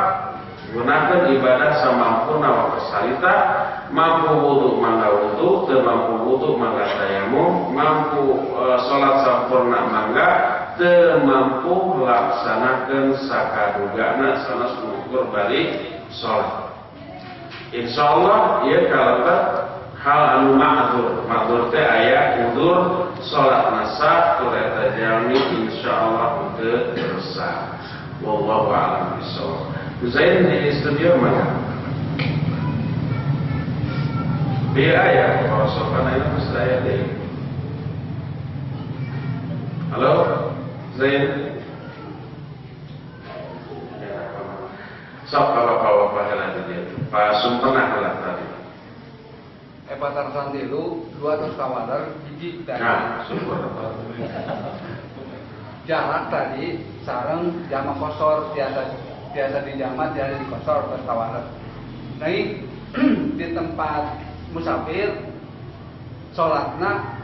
gunakan ibadah samampuna waktu salita, mampu wudu mangga wudu, teu mampu wudu mangga tayamum, mampu salat sampurna mangga, teu mampu laksanakeun sakadugana sanes ngukur balik salat. Insyaallah ieu kalebet hal anu ma'dzur teh aya udzur salat nasa tur eta jalmi insyaallah teu dosa. Wallahu a'lam bishawab. Zain di studio mana? Dia aya kalau sopan aya saya deh. Halo Zain. Sok bapak-bapak heula dia. Pak Sumpenah heula tadi. Patar santilu 200 kawaler hiji dari jarak tadi sareng jama kosor biasa di jama jadi di kosor terus kawaler. Nah di tempat musafir sholatna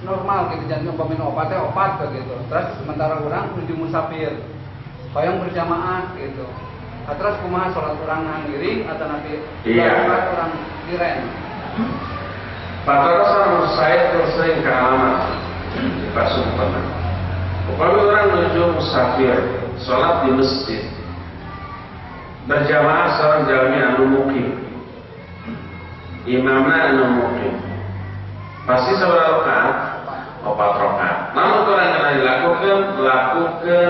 normal gitu jangan umpamin opat begitu. Terus sementara orang menuju musafir hoyong berjamaah gitu. Terus kumaha sholat orang ngiring atau nanti orang kiren. Patrosan saya terus sering ke alamat di Pasumpana. Upami orang menuju musafir, sholat di masjid, berjamaah seorang jalmi anu mukim, imamna anu mukim. Pasti seberapa rakaat? 4 rakaat. Namun orang yang lakukan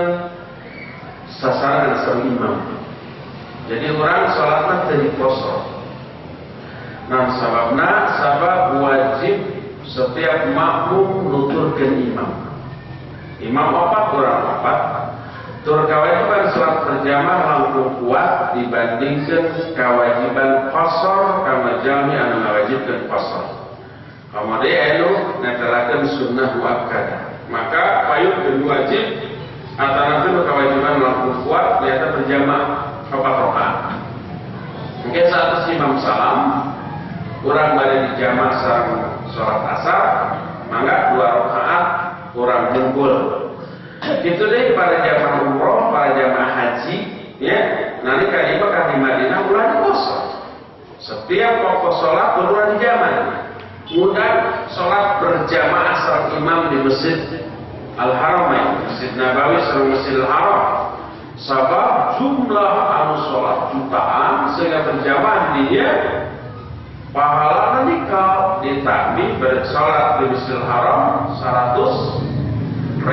sasaran sareng imam. Jadi orang sholatnya dari kosong. Nah sabab wajib setiap makmum nuturkan imam. Imam orang 4. Tur kewajiban salat berjamaah langkung kuat dibandingkan kewajiban qashar kama jalmi anu ngawajibkeun qashar. Kemudian anu netelakeun sunnah muakkadah. Maka payung wajib atanakeun kewajiban langkung kuat nyata berjamaah 4 rakaat. Mungkin saat imam salam kurang balik di jamaah sareng sholat asar, mangga 2 rakaat kurang jengkul. Itu deh pada jamaah umroh, pada jamaah haji, ya. Nanti kali bakal di Madinah ulah kosong. Setiap waktu sholat berulang di jamaah. Mudah sholat berjamaah sareng imam di masjid Al-Haramain, Masjid Nabawi sareng Masjidil Haram. Sabab jumlah anu sholat jutaan sehingga berjamaah dia pahala nikah ditambah bersolat di Masjidil Haram 100.000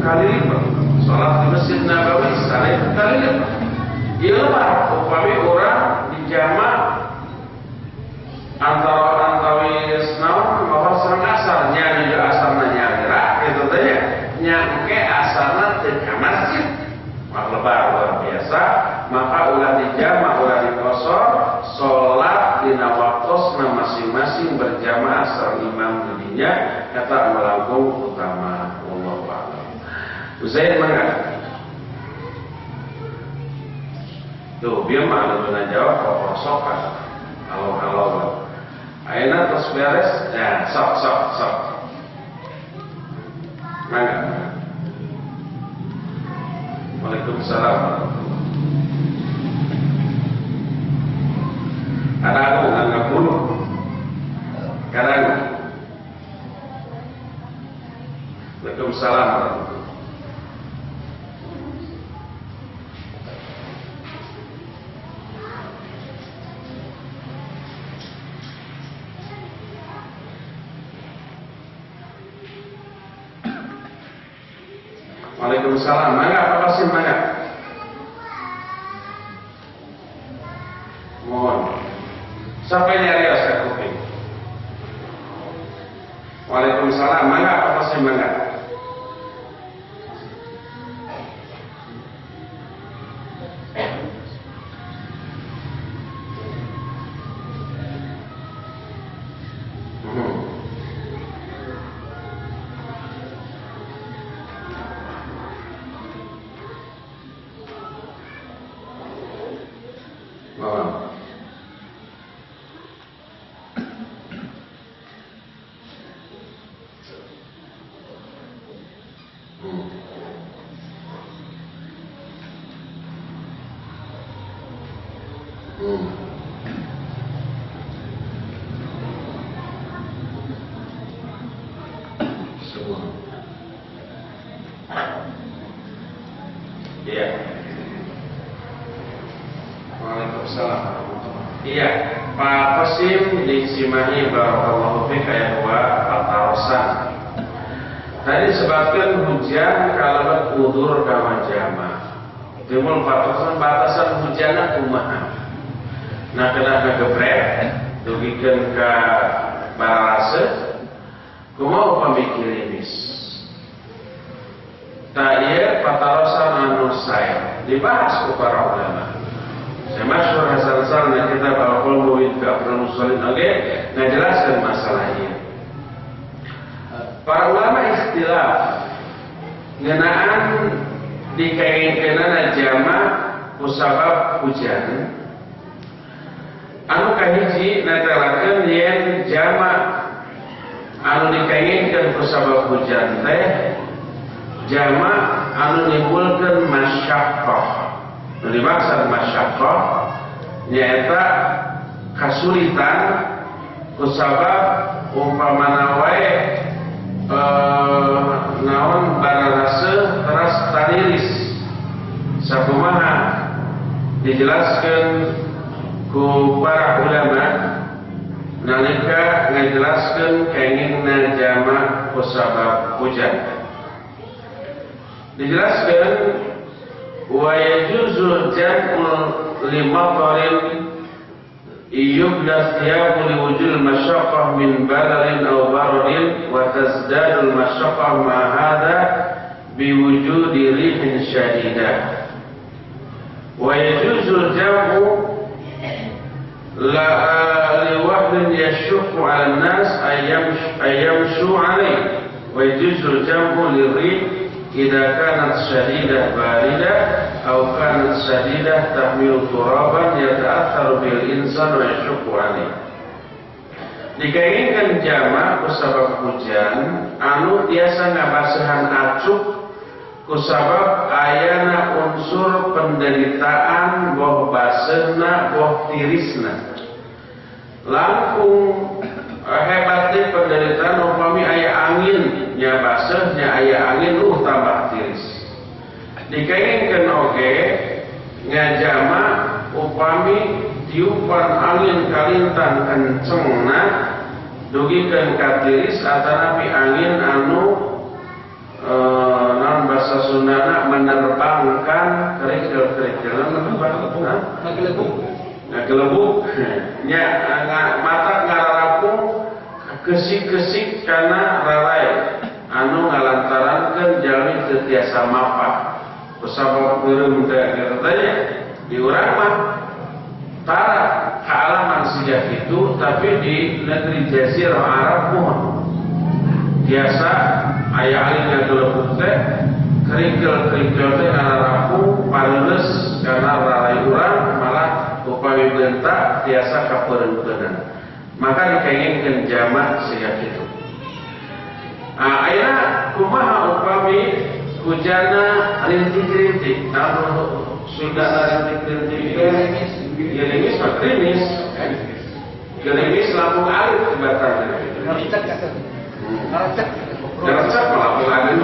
kali lipat, sholat di Masjid Nabawi 1.000 kali lipat. Ialah upami orang dijamaah antawis naon bahwa serang asarnya juga asarna nyagerak gitu tanya nyangke asarna teu ka masjid mah lebar luar biasa, maka ulah dijamaah ulah dikosor salat dina waktosna masing-masing berjamaah sareng imam didinya kata melangkung utama. Wallahu a'lam. Usain mangga tuh biar mah anu jawab kosok kan halo ayeuna tos beres ya sok mangga. Waalaikumsalam. Kadang nggak bunuh, kadang. Waalaikumsalam. Waalaikumsalam. Mangga apa sih mangga? Mohon. Sampai nyari aska kuping. Waalaikumsalam. Mangga apa sih mangga? Iya. Waalaikumsalam. Iya, Pak Qasim di Cimahi barakallahu fika ya wa patarosan. Tadi sebabkan hujan kalau udur ka jamaah. Timul patarosan batasan hujanna kumaha. Nah kena ngegebret dugikeun ka barase kumaha pamikirinis. Tanya patarosan anu saya dibahas ku para ulama. Saya masyhur hasan na kitab al-qulub wa afdalus musallin oge ngajelaskeun masalah ieu. Para ulama ikhtilaf ngeunaan dikaengkeunana jamaah ku sabab hujan. Anu kahiji netelakeun yen jamaah anu dikaengkeun ku sabab hujan teh jamaah anu nimbulkeun masyaqqah. Nu dimaksud masyaqqah nyaeta kasulitan kusabab umpamana wae naon bararase teras tadiris sakumaha dijelaskeun ku para ulama nalika ngajelaskeun kengingna jamaah kusabab hujan. Dijelaskan wa yajuzul jam'u limatarin yubda thiyabu liwujudil masyaqqah min badarin aw baradin wa tazdadul masyaqqah ma hadha biwujudi rihin syadidah wa yajuzul jam'u la liwahdin yashukku 'ala an-nas ayyamshu 'alayhi wa yajuzul jam'u lirih إذا كانت شديدة باردة أو كانت شديدة تحمل ترابا يتأثر به الإنسان ويشق عليه. Dikainkan jamaah kusabab hujan anu tiasa ngabasehan acuk kusabab ayana unsur penderitaan boh basehna boh tirisna. Langkung hebatnya penderitaan upami aya angin nya baseh nya aya angin Dikainkan oge ngajama upami tiupan angin kalintan kencengna dugikeun ka tiris atanapi angin anu naon basa Sundana menerbangkan kerikil-kerikil ngagelebuk nya mata ngararapung kesik-kesik kana ralai anu ngalantarankeun jalmi teu tiasa mapa kusabab beureum teh katanya di urang mah tara kaalaman sejak itu, tapi di negeri Jazirah Arab pun biasa aya angin ngagelebuk teh kerikil-kerikil teh ngararapung pareuleus karena ralai urang malah upami bentak tiasa kapeureun-peureun. Maka dikainginkan jamak sejak itu. Ayeuna kumaha upami hujana rintik-rintik, sudah rintik-rintik gerimis mah gerimis lampung alit ibaratnya. Ngercek malah lampung alit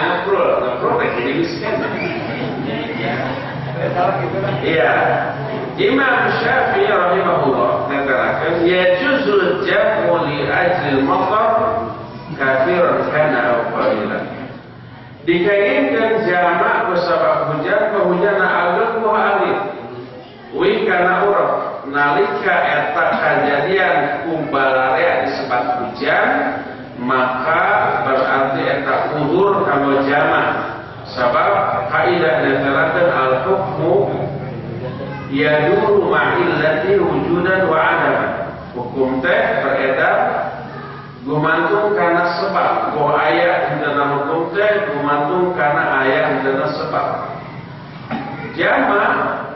ngeprul gerimis kan. Iya. Imam Syafi'i rahimahullah mengatakan yajuzul jam'u li ajlil matar katsiran kana aw qalilan. Dikainkan jamak kusabab hujan pahujana ageng moh alif. Wi kana urang nalika eta kajadian kumbalarea disebut hujan maka berarti eta udzur kanggo jamak. Sabab kaidah netelakeun al-hukmu yaduru ma'illati wujudan wa adaman. Hukum teh beredar gumantung kana sebab. Bahwa aya henteu hukum teh gumantung kana aya henteu sebab. Jamak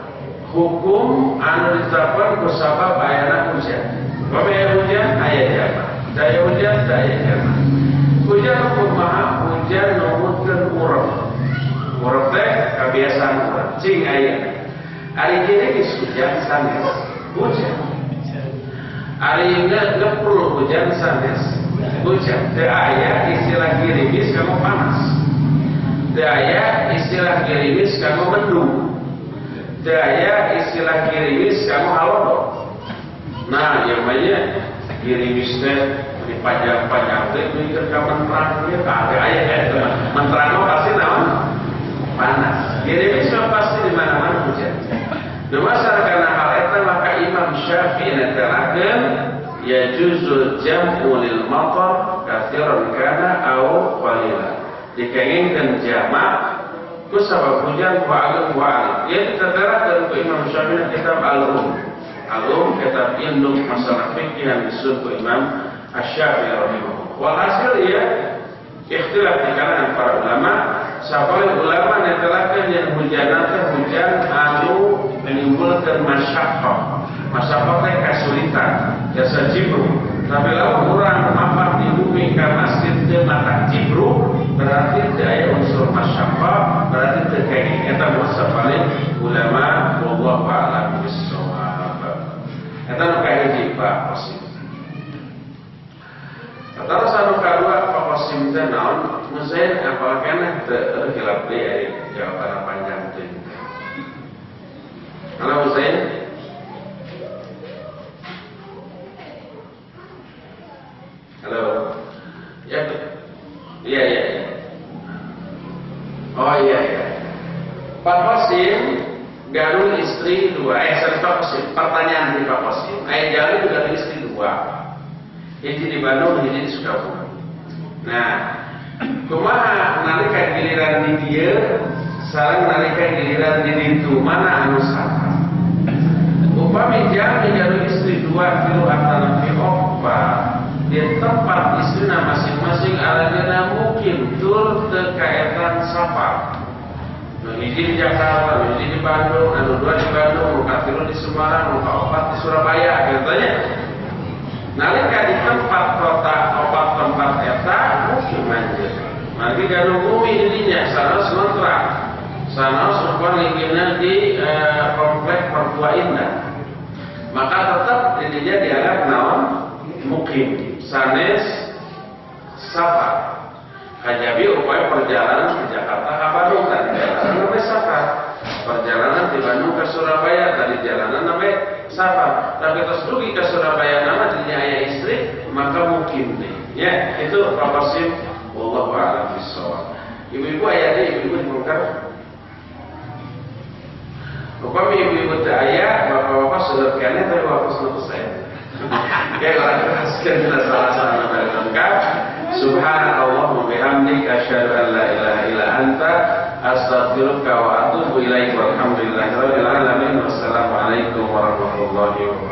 hukum anu ditetapkan ku sabab ayana hujan. Pamaya hujan aya jamak. Daya hujan daya jamak. Hujan kumaha hujan numutkeun urang. Urang teh kabiasaan urang. Cing aya. Ari kene geus hujan sanes. Hujan. Ari ngeprul hujan sanes. Hujan. Teu aya istilah gerimis kamu panas. Teu aya istilah gerimis kamu mendung. Teu aya istilah gerimis kamu halodo. Nah, yang banyak gerimis teh dipajang-pajang teh mikir ka menterang ieu ka aya eta menterang pasti naon? Panas. Gerimis mah pasti di mana-mana hujan. Dumasar kana hal eta maka Imam Syafi'i netelakeun yajuzul jam'u lil matar katsiran kana aw qalilan. Dikainginkan jamak ku sabab hujan ku ageng ku alif. Ieu diterangkeun ku Imam Syafi'i kitab Al-Um. Al-Um kitab induk masalah fikih yang disusun ku Imam Asy-Syafi'i rahimahullah. Walhasil ya ikhtilaf di kalangan para ulama. Sabali ulama netelakeun yang hujanna teh hujan anu menimbulkeun masyaqqah. Masyaqqah teh kesulitan, jasa jibru. Tapi lamun urang mampar di bumi ka masjid teu mata jibru, berarti teu aya unsur masyaqqah, berarti teu kain. Eta musafalin ulama wallahu a'lam bissawab. Eta nu kahiji Pak Qasim. Terus anu kadua Pak Qasim teh naon? Musain apa kana teu hilap deui ari jawaban panjang teh. Halo Musain. Halo. Ya. Iya. Oh iya. Pak Qasim gaduh istri dua. Sorry Pak Qasim, pertanyaan dari Pak Qasim. Aya jalur gaduh istri dua. Hiji di Bandung, hiji di Sukabumi. Nah, kumaha nalika giliran di dieu sareng nalika giliran di ditu mana anu saha? Upami jami gaduh istri dua tilu atanapi opat di tempat istrina masing-masing alagena mungkin tur teu kaetan safar. Nu hiji di Jakarta, nu hiji di Bandung, anu dua di Bandung, nu katilu di Semarang, nu kaopat di Surabaya, katanya. Nalika di tempat kota opat tempat eta mungkin manjir. Mari gaduh bumi dirinya sanes ngontrak. Sanes upah linggina di komplek Pertua Indah. Maka tetap dirinya dianggap naon mukim. Sanes safar. Kajabi upaya perjalanan ke Jakarta ke Bandung tadi jalanan namanya safar. Perjalanan di Bandung ke Surabaya tadi jalanan namanya safar. Tapi terus dugi ke Surabaya nama dirinya ayah istri maka mungkin nih. Ya itu proporsi. Wallahu a'lam bishawab. Ibu-ibu ayahnya ibu-ibu di Bungkar. Upami ibu-ibu ayah, bapak-bapak sudah kalian tapi bapak sudah selesai. Oke, orang sekian kita salah-salah dari lengkap. Subhanallah wa bihamdika asyhadu an la ilaha illa anta astaghfiruka wa atubu ilaik. Walhamdulillahirabbil alamin. Wassalamualaikum warahmatullahi wabarakatuh.